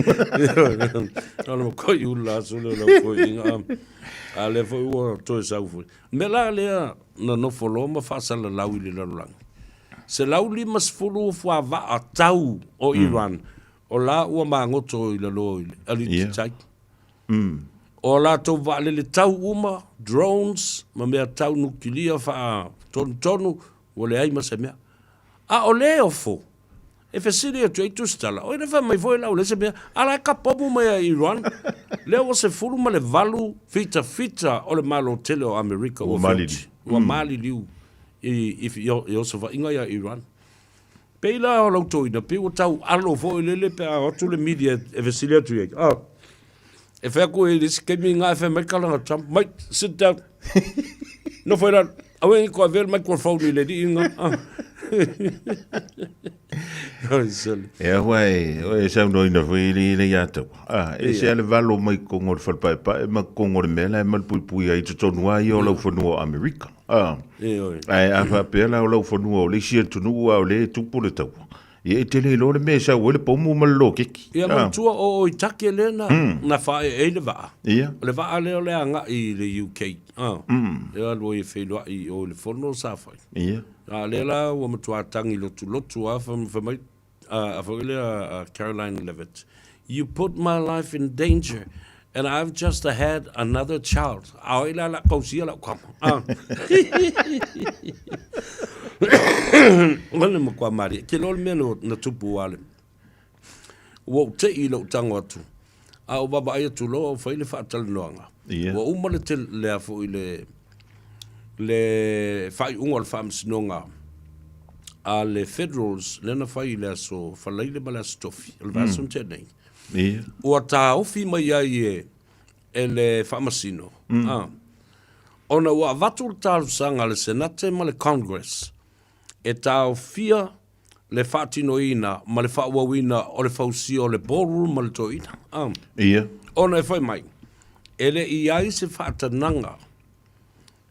Ano ko yula so le ko inga. A le fo o to sau fu. Me la le na no folo ma fa sala lawi le lang. Se lauli mas fulu fu va a tau o Iran. O la ua mangoto I le lo ali tai. O la to vale le tau uma drones ma mea tau nukilia fa tonu o le ai masemea. A o le ofo. E fe siri e tui tu stala. O ina fa mai foi la o le se mea. Ala ka popu mea Iran. Le o se fulu ma le valu fita o le malo tele o Amerika o Malili. O Malili if yo so va inga ya Iran. Peila o lauto ina pe o tau alo fo lele pe a tu le media e fe siri tu e. E fe ko e dis ke mi nga fe me kala Trump might sit down. No foi la awen ko ver microphone le di inga. Wai, o sa no ina foi le yato. E se le valo mai ko ngor fal pa ma ko ngor mela mal pui ai to no ai o lo fo America. Ai a fa pela o lo fo no le si tu no o le tu po le tau. E te le lo le me sa o le pomu mal lo kiki. Ia ma tua o itake le na fa e le va. Le va le le anga I le UK. Ia lo e fe lo I o le fono sa fa. A le la o ma tua tangi lotu a fa mai a fa le Caroline Levitt. You put my life in danger. And I've just had another child. Au ila la kausia la kwam. Ngale mo kwa mari. Ke lol meno na tupu wale. Wo te I lo tango atu. Au baba ai tu lo fa ile fa tal noanga. Wo umale te le afo ile le fa ungol fams nonga. A le federals lena fa ile so fa ile bala stofi. Le vasun te nei. O ta ofi mai ai le famasino. Ona wa vatul tal sanga le senate ma le congress. E ta ofia le fatinoina ma le fawawina o le fausi o le ballroom ma le toina. Ona e fai mai. Ele I ai se fatananga.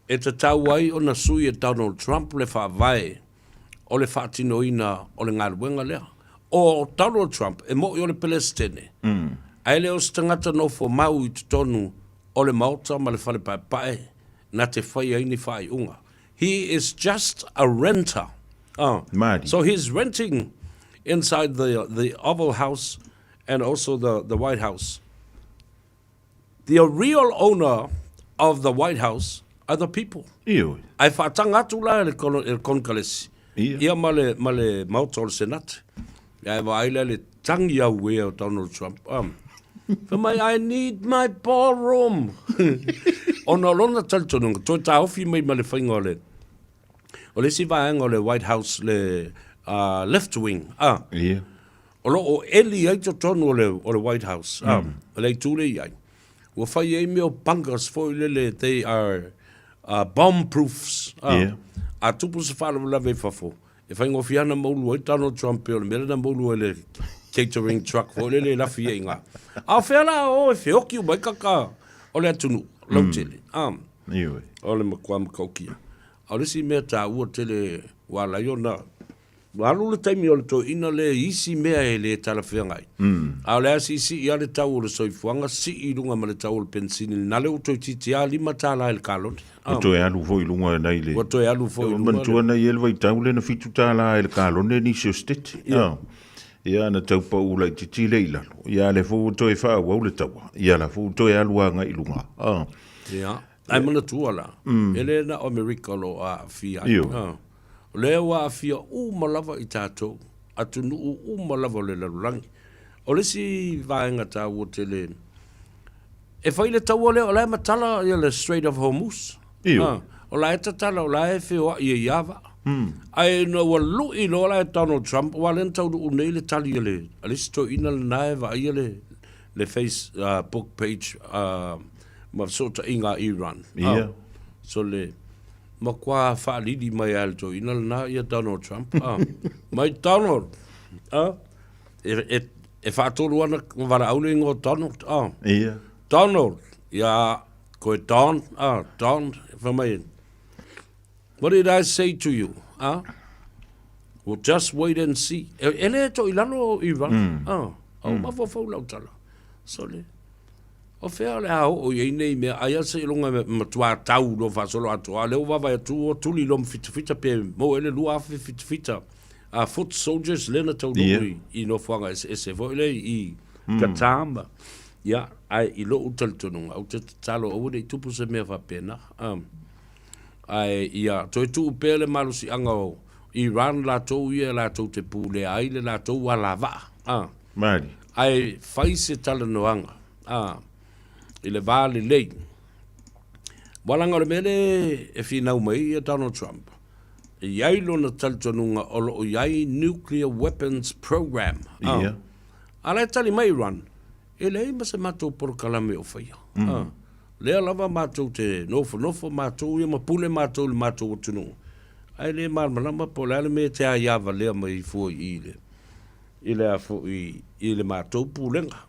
E ta tawai o na sui e Donald Trump le fawai o le fatinoina o le ngalwenga lea. O Donald Trump e mo I le Palestine. Ai le o stangata no fo mau I tonu o le mauta ma le fale pae na te whai aini whai unga. He is just a renter. So he's renting inside the Oval House and also the White House. The real owner of the White House are the people. Ai whaatangatu la le konkalesi. Ia ma le mauta o le senate. Ia wa aile le tangi au e o Donald Trump. I need my ballroom. Ona lona taltonunga. Toi ta ofi mai ma le whainga o le. O le si vaenga o le White House le left wing. O lo o eli ai to tonu o le White House. O le tūle iai. Ua whai e meo bunkers fo le they are bomb proofs. A tupu se whālawa lawe whafo. E whainga o whiana maulu ai Donald Trump o le mera na maulu e le catering truck fo le lafi e inga. A whiana o e whioki o mai kaka o le atunu. Lau tele. O le makua makaukia. A le si mea tā ua tele wala i o na. Walu le taimi o le to ina le isi mea e le tala whiangai. A le asi isi i ale tau o le soifuanga si I lunga ma le tau o le pensini. Na le uto I titi a lima tāla e le kalone. Wato e alu fo I lunga nei le. Wato e alu fo I lunga. Mantua nei elwa I tau le na fitu tāla e le kalone ni se stete. Ia na tau pa ula i titi le ilalo. Ia le fu toi wha wau le taua. Ia la fu toi aluanga i lunga. Ia. Ai mana tua la. Ele na Amerika lo a fia. Io. Le wa fia malava i tātou. Atu nu malava le lalulangi. O le si vaenga tā ua te le. E whai le taua le o lai matala i le Strait of Hormuz. Io. O lai tatala o lai whiwa i Iava. Ai no wa lui lo lai Donald Trump wa len tau u nei le tali le. Ale sto ina le nai va i le Facebook page ma sota inga Iran. Ia. So le ma kwa fa lidi mai alto ina le na ia Donald Trump. Mai Donald. E fa tolu ana vara aule ngo Donald. Ia. Donald. Ja, koe Don. Don van mij. What did I say to you? Well, just wait and see. Ele to ilano Iran. Ma fo lau tala. So le. O fea le hao o ye nei me aia se ilonga matua tau lo fa solo atua. Le uva vai tu tuli lom fita pe mo ele lua fita. Foot soldiers lena tau lui i no fuanga se vo ele i Katamba. Ja, ai i lo utal tununga. Au te talo o de tupu se me fa pena. Ai ia to tu pele malusi anga o Iran la to ia la to te pule ai le la to wala va. Mari. Ai fai se tala noanga. I le vale lei. Walanga le mele e fina mai Donald Trump. Iai lo na tal tununga o lo iai nuclear weapons program. Ala tali mai Iran. E lei ma se matou por kalame o faia. Lea lava matou te nofo matou ia mapule matou le matou o tunu. Ai le malmalama po le me te aiava lea mai fo i le. I le a fo i le matou pulenga.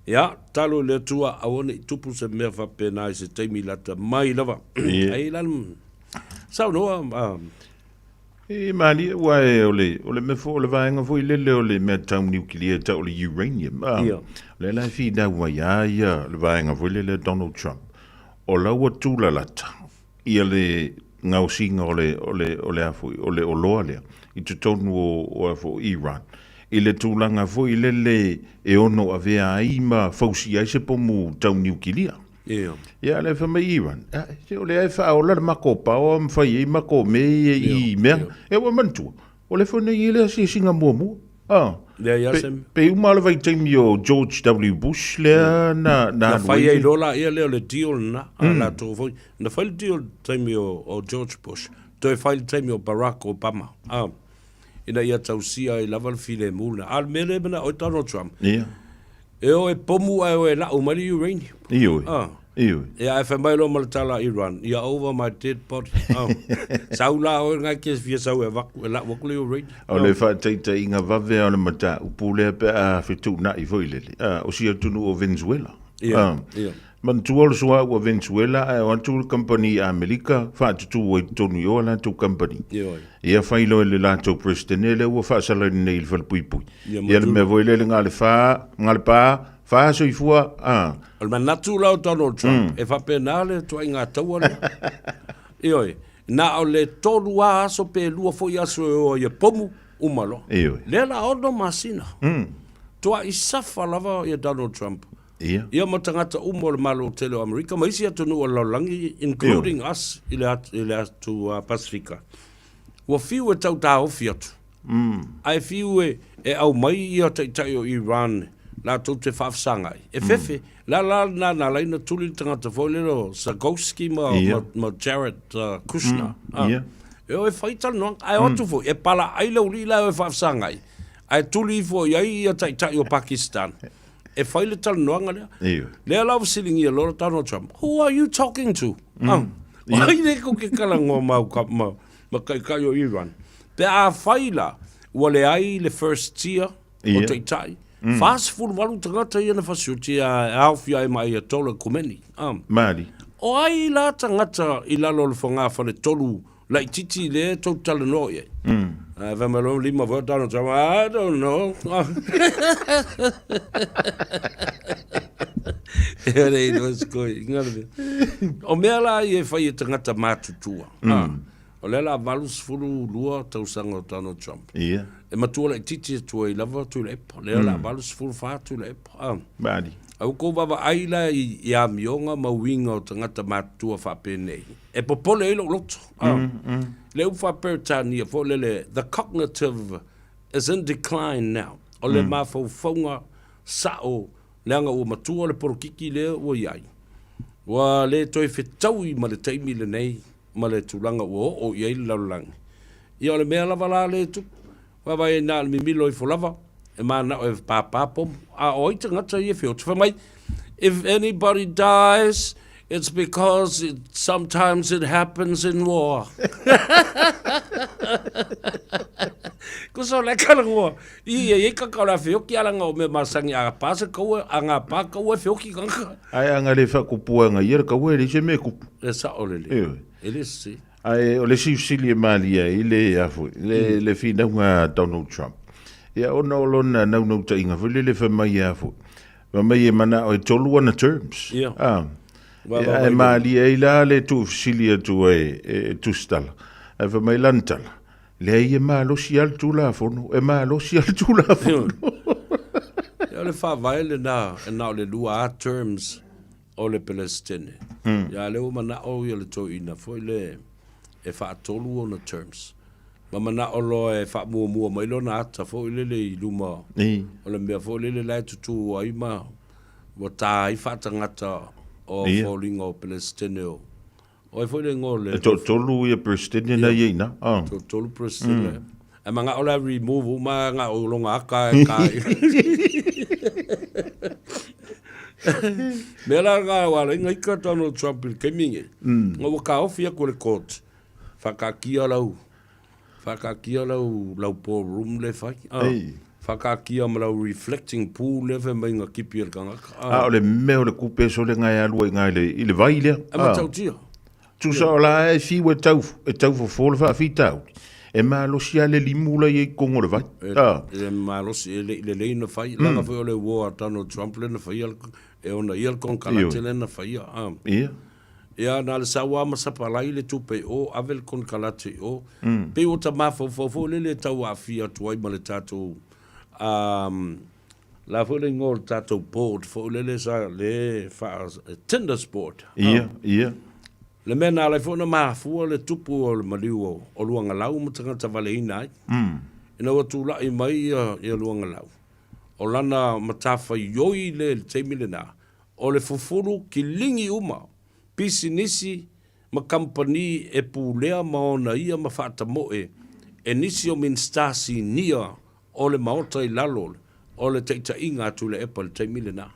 Ia, talo le tua aone i tupu se mea fa pena i se teimi lata mai lava. Ai lan sao noa E mani wae ole me fo le vaenga fo ile le ole me tau nuclear ta ole uranium. Le la fi da wa ya le vaenga fo le Donald Trump. O la wa tula lata. Ia le ngau singa ole afo ole oloa le. I te tonu o afo Iran. Ile tulanga fo ile le e ono avea aima fausi ai se pomu tau nuclear. Ia le fa mai Iran. Se ole ai fa o la mako pa o mfai i mako me i me. E wa mantu. Ole fa nei ile si singa mo. Pe uma le vai taimi o George W. Bush le na fai ai lola ia le deal na la to foi. Na fai deal taimi o George Bush. To fai taimi o Barack Obama. Ina ia tausia i lava file mula. Al mele bana o Donald Trump. E o e pomu ai o e la o mali uranium. Iyo. Ja, e mai lo maltala Iran. Ja, over my dead body. Saula o nga kes via sau e vaku e la wakule uranium. O le fa teita inga vave o le mata upule pe a fitu na i foilele. O sia tunu o Venezuela. Man tuol soa o Venezuela e o tu company America fa tu o tonu yo la tu company. Ia failo le la tu presidente o fa sala nei il fal pui pui. Ia me voile ngale fa ngale pa fa so i fua al manatu la Donald Trump e fa penale to inga taua. Ioi na o le tolu a so pe lua fo ia so o ia pomu umalo. Le la ono masina. To a isafa lava ia Donald Trump. Ia matangata umol malo tele America mai sia tonu o langi including us ile to Pacifica. Wa fiu e tau tau fiatu. Ai fiu e au mai ia tai o Iran la to te fafsanga. E fefe la na ina tuli tangata folero Sagoski ma Jared Kushner. E o faital no ai otu fo e pala ai lo lila e fafsanga. Ai tuli fo ia tai o Pakistan. E faile tal noanga lea. Lea lau silingi a lora Donald Trump. Who are you talking to? Ai ne ko ke kalango mau ma kai o Iran. Pe a faila wale ai le first tier o tai. Fast food walu tangata ia na fasuti a alfia mai a tola kumeni. Mari. O ai la tangata i lalo le fonga fa le tolu lai titi le to tala no ye. Vamelo lima vo Donald Trump. I don't know. Ele não escolhe. O mela e fai tangata matutua. O le la valus fulu lua tausanga o Donald Trump. Ia. E matua la titi tua I lava tu le epa. Le la valus fulu fa tu le epa. Badi. Au ko baba aila I a mionga ma winga o tangata matua fa penei. E popole ilo loto. Le ufa pertania fo le the cognitive is in decline now. O le mafaufonga sao leanga o matua le porokiki le o iai. Wa le toi fitaui ma le taimi le nei ma le tulanga o iai le laulangi. Ia o le mea lava la le tu. Wa vai na le mimilo I folava. E mana o e papapom. A o ita ngata I e whiotu whamai. If anybody dies, it's because sometimes it happens in war. Kuso le karangoa. I kakau la whioki alanga o me masangi a pasa kaua, a ngā pā kaua whioki kanka. Ai anga le whakupuanga I era kaua le se me kupu. Le sa o le le. Ele si. Ai o le siusili e malia I le afu, le whinaunga Donald Trump. Ia ona o lona naunau ta inga, whele le whamai afu. Whamai e mana o e tolu ana terms. Ia. Ia e malia I la le tu silia tu e tustala. E whamai lantala. Le ai e malo si altu la fono, e malo si altu la fono. Ia le whawai le na, e nao le lua a terms o le Palestine. Ia le o mana o ia le tō ina, foi le e whaatolu o na terms. Ma mana o lo e whaamua mai lo na ata, foi le I luma. O le mea foi le lai tutu o ima, wa tā I whaatangata o fōlinga o Palestine o. O e foi le ngō le... Tolu I a Palestine na ieina. Tolu Palestine. E ma ngā o la remove, ma ngā o longa aka e kai. Mea la ngā wala, inga ika Donald Trump I keminge. Ngā waka ofia ko le court. Whakakia lau. Whakakia lau po room le whai. Whakakia ma lau reflecting pool le whe mai ngā kipi al kangaka. O le mea o le kupe so le ngai alua I le vai lea. E ma tau tia. Tusa o la e fiwa e tau fo le wha fitau. E malosi a le limula I kongo le vai. E malosi e le leina whai. Langa whai o le war Donald Trump le na whai. E ona ial kon kalate le na whai. Ia. Ia na le sawa ma sapalai le tupe o avel kon kalate o. Pe o ta mafo le tau a fia tuai ma le tatou. La fo le ngol tatou board fo le sa le fa tender sport. Ia. Le mena la fo na mafua le tupu o le maliu o luanga lau ma tangata valeina ai. Ina wa tu lai mai ia luanga lau. O lana matafa yoi le teimi le na. O le fufuru ki lingi uma. Pisinisi ma kampani e pulea maona ia ma whaata moe. E nisi o min stasi nia o le maota I lalol. O le teita inga tu le epa le teimi le na.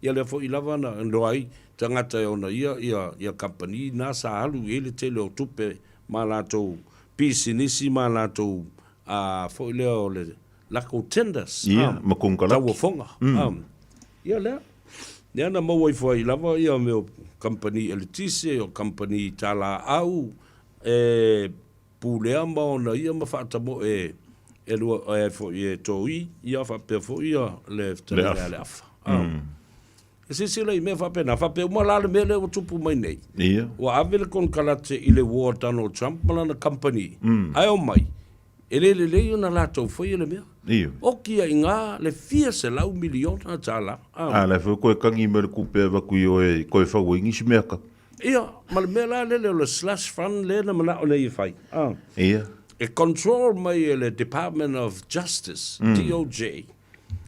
Ia le fo I lava na ndoai. Tangata e ona ia kampani na sa halu ele tele o tupe ma latou pisinisi ma latou fo ile o le lako tenders ma kongala tau fonga ia le na mo fo I lava ia me kampani elitise o kampani tala au e pulea ma ona ia ma fata mo e lua fo ia toi ia fa pe fo ia le afa E se sila I mea whapena, whapea umalale mele o tupu mai nei. Ia. Wa avele kon kalate I le war Donald Trump malana company. Ai o mai. E le ona lātou whai le mea. Ia. O kia I ngā le fia se lau miliona tāla. Le whai koe kangi me le kupe wakui o e koe whau ingi si mea ka. Ia, ma le mea la le o le slush fund le na mana o nei whai. Ia. E control mai le Department of Justice, DOJ.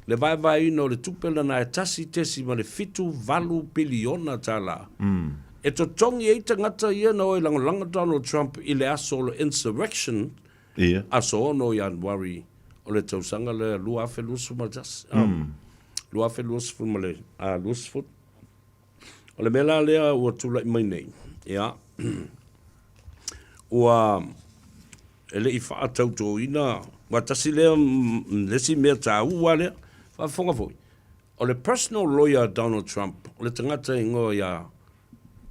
Le vai no le tupela na e tasi ma le fitu valu biliona tala. E to tongi e tangata ia no e langa Donald Trump I le aso le insurrection. Ia. Aso no yan worry o le tausanga le lua afe lusu ma jas. Lua afe lusu ma le lusu fut. O le mela lea ua tula I mai nei. Ia. Ua ele I faa tauto ina. Wa tasi lea lesi mea ta ua lea. Fonga foi. O le personal lawyer Donald Trump, o le tangata ingo ia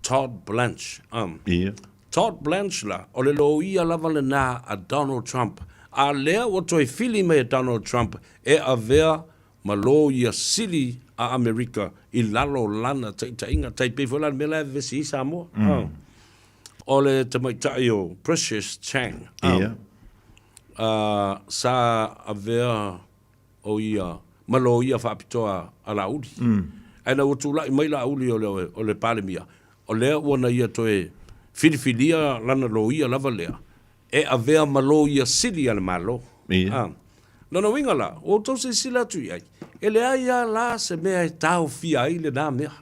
Todd Blanche. Todd Blanche la, o le lo ia lava le na a Donald Trump. A lea o toi fili me Donald Trump e a vea ma lo ia sili a Amerika I lalo lana ta inga tai pe fola me la vesi Samoa. o le tamaitai o Precious Chang. Sa avea o ia malo ia whaapitoa a lauli. Aina o tūlai mai lauli o le palemia. O lea wana ia toe whiriwhiria lana lo ia lava lea. E avea malo ia sili ale malo. Nona winga la, o tau se sila tu iai. E le aia la se mea e tau fia ai le nā mea.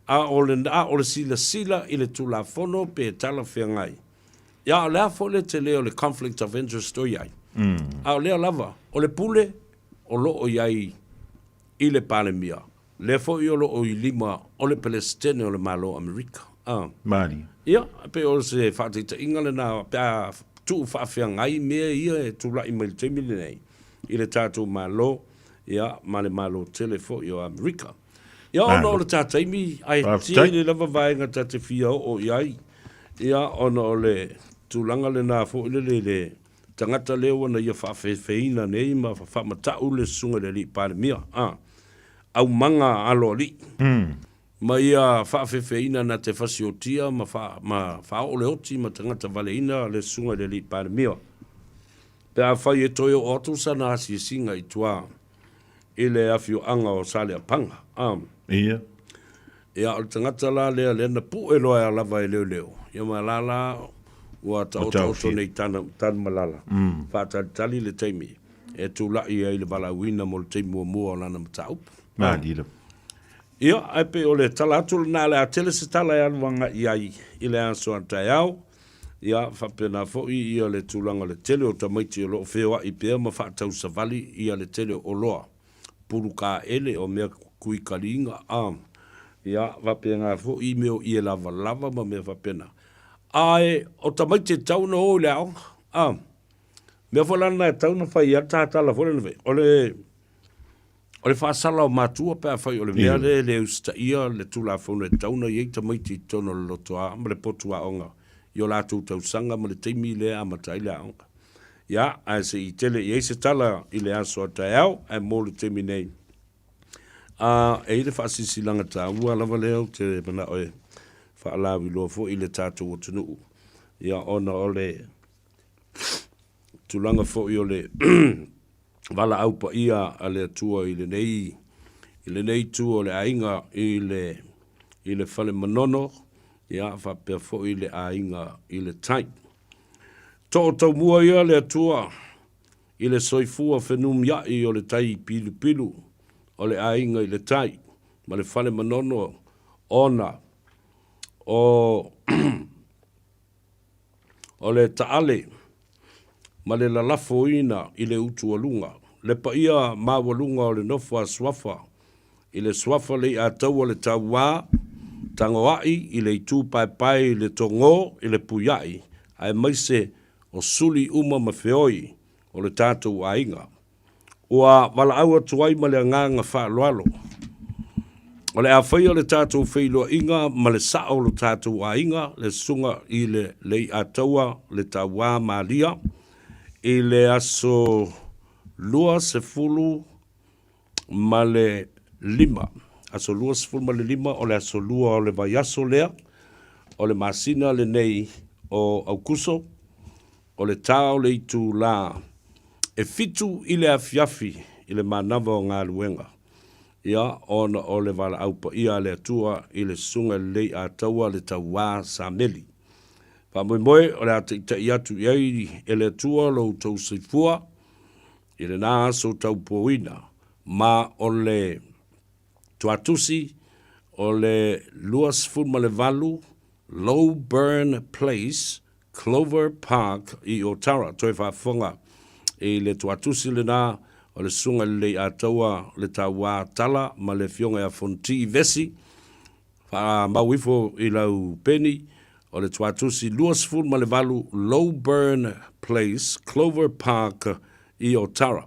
A o le sila i le tula fono pe tala fia ngai. Ia o lea fo le te leo le conflict of interest o iai. A o lea lava, o le pule o lo o iai i le palemia. Le fo i o lo o i lima o le Palestine o le malo Amerika. Mari. Ia, pe o se whaatita inga le nā pia tu whaafia ngai mea ia e tula i mai te mili nei. I le tātou malo, ia, ma le malo tele fo i o Amerika. Ia, ono o le tātaimi, ai tia le lava vaenga tate fia o iai. Ia, ono o le tūlanga le nā fo i le tangata leo na ia whaafeina nei ma whaamatau le sunga le li palemia. Au manga alo li. Ma ia whaafeina na te whasiotia ma whaole oti ma tangata valeina le sunga le li palemia. Pea whai e toi o otu sana asi singa i tua i le awhio anga o sale a panga. Ia. Ia o tangata la lea na pu e loa lava e leo leo. Ia ma lala ua tau nei tana malala. Whaatali le teimi. E tu lai e le balawina mo le teimu mua o lana mataupu. Mādira. Ia, ai pe o le tala atu nā le a tele se tala e anuanga iai i le anso antai au. Ia, whapena fo i le tūlanga le tele o tamaiti o loo whewa i pēr ma whaatau savali i le tele o loa. Puru ka ele o mea kui karinga am. Ia, whapena fo i meo i lava lava ma mea whapena. Ai, o tamaiti tauna o le au. Mea whalana e tauna whai a tātala whole nwe. O le whaasala o mātua pēr whai o le mea le usta ia le tūla whauna e tauna i eita maiti tono le lotoa ma le potua onga. I o lātou tausanga ma le teimi le amatai le onga. Ia, ai se i tele i eise tala i le aso a tai au, ai mō le teimi nei. E le whaasisilanga tā ua lava leo te mana oe whaalawi loa fo i le tātou o tunuu. Ia, ona o le tūlanga fo i o le wala aupa ia a le atua i le nei tua o le ainga i le whale manono, ia whapea fo i le ainga i le tain. Tō tau mua ia le atua i le soifua whenum iai o le tai pilu pilu o le ainga i le tai, ma le whale manono ona o le taale, ma le lalafo ina i le utu alunga. Le pa ia mawalunga o le nofua swafa. I le swafa le a tau o le taua, tangoai i le itu pai pai i le tongo i le puyai. Ai maise o suli uma mawheoi o le tātou ainga. Ua wala aua tuai ma le nganga wha loalo. O le a whai o le tātou whailua inga, ma le sa o le tātou ainga, le sunga i le a taua le taua malia. I le aso lua se fulu ma le lima. Aso lua se fulu ma le lima o le aso lua o le vaiaso lea. O le masina le nei o aukuso. O le tau le itu la. E fitu i le afiafi i le manava o ngā luenga. Ia ona o le wala aupa ia le atua i le sunga le a taua le taua sa meli. Pa moe o le ata i atu iai e le atua lo tau seifua i le nā aso tau poina ma o le tuatusi o le luas fulma le valu Low Burn Place Clover Park i Otara toi whaafonga i le tuatusi le nā o le sunga le a taua le taua tala ma le fionga a fonti vesi wha mawifo i lau peni o le tuatusi luasful ma le valu Low Burn Place, Clover Park i Otara.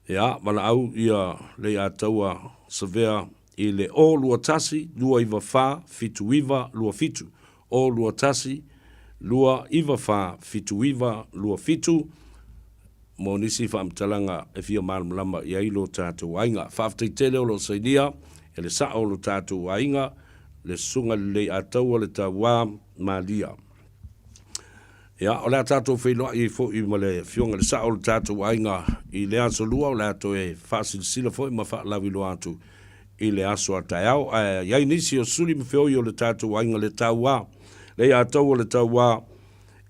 Ia, mana au ia le a taua savea i le o lua tasi, lua iwa wha, fitu iwa, lua fitu. O lua tasi, lua iwa wha, fitu iwa, lua fitu. Mo nisi whaamtalanga e fia maramlama i ailo tātou ainga. Whaaftei tele o lo saidia, e le sao lo tātou ainga, le sunga le ataua le tawa malia. Ia, o le tātou whenua i fo i male fionga le sa o le tātou ainga i le aso lua o le ato e whasil sila fo i ma wha lawi lo atu i le aso a tai au. Iai nisi o suri mwheo i o le tātou ainga le taua, le atou o le taua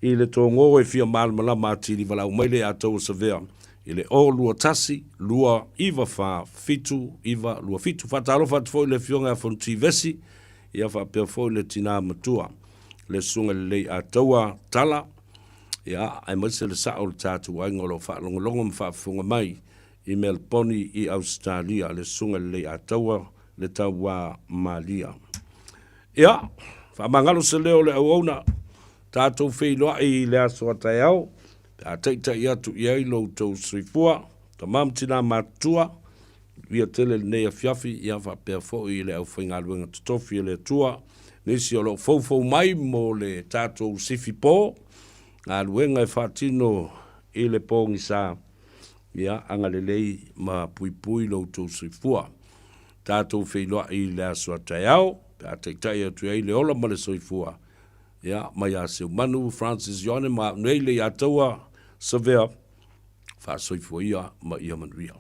i le tongo e fia malmala matiri wala umai le atou o savea. I le o lua tasi, lua iwa wha fitu, iwa lua fitu, whataro whatfo i le fionga a fonti vesi, ia wha pia fo i le tina matua. Le sunga le ataua tala, ia, ai maise le sa o le tātou ai ngolo wha longolongo mwha funga mai i Melbourne i Australia, le sunga le ataua le taua malia. Ia, wha mangalo se leo le au auna, tātou wheiloa i le aso atai au, a teita i atu i ailo tau srifua, ta mamtina matua, via tele le nea fiafi, ia wha pia fo i le au whainga luenga tutofi le tua, nisi o lo fau mai mo le tātou sifi pō, a luenga e whatino i le pōngi sa, ia anga le lei ma pui pui lo tau srifua. Tātou wheiloa i le aso atai au, a teita i atu i le ola ma le srifua, ia mai a seu manu Francis Yone ma nei le ataua savea fa soifua ia ma ia manuia.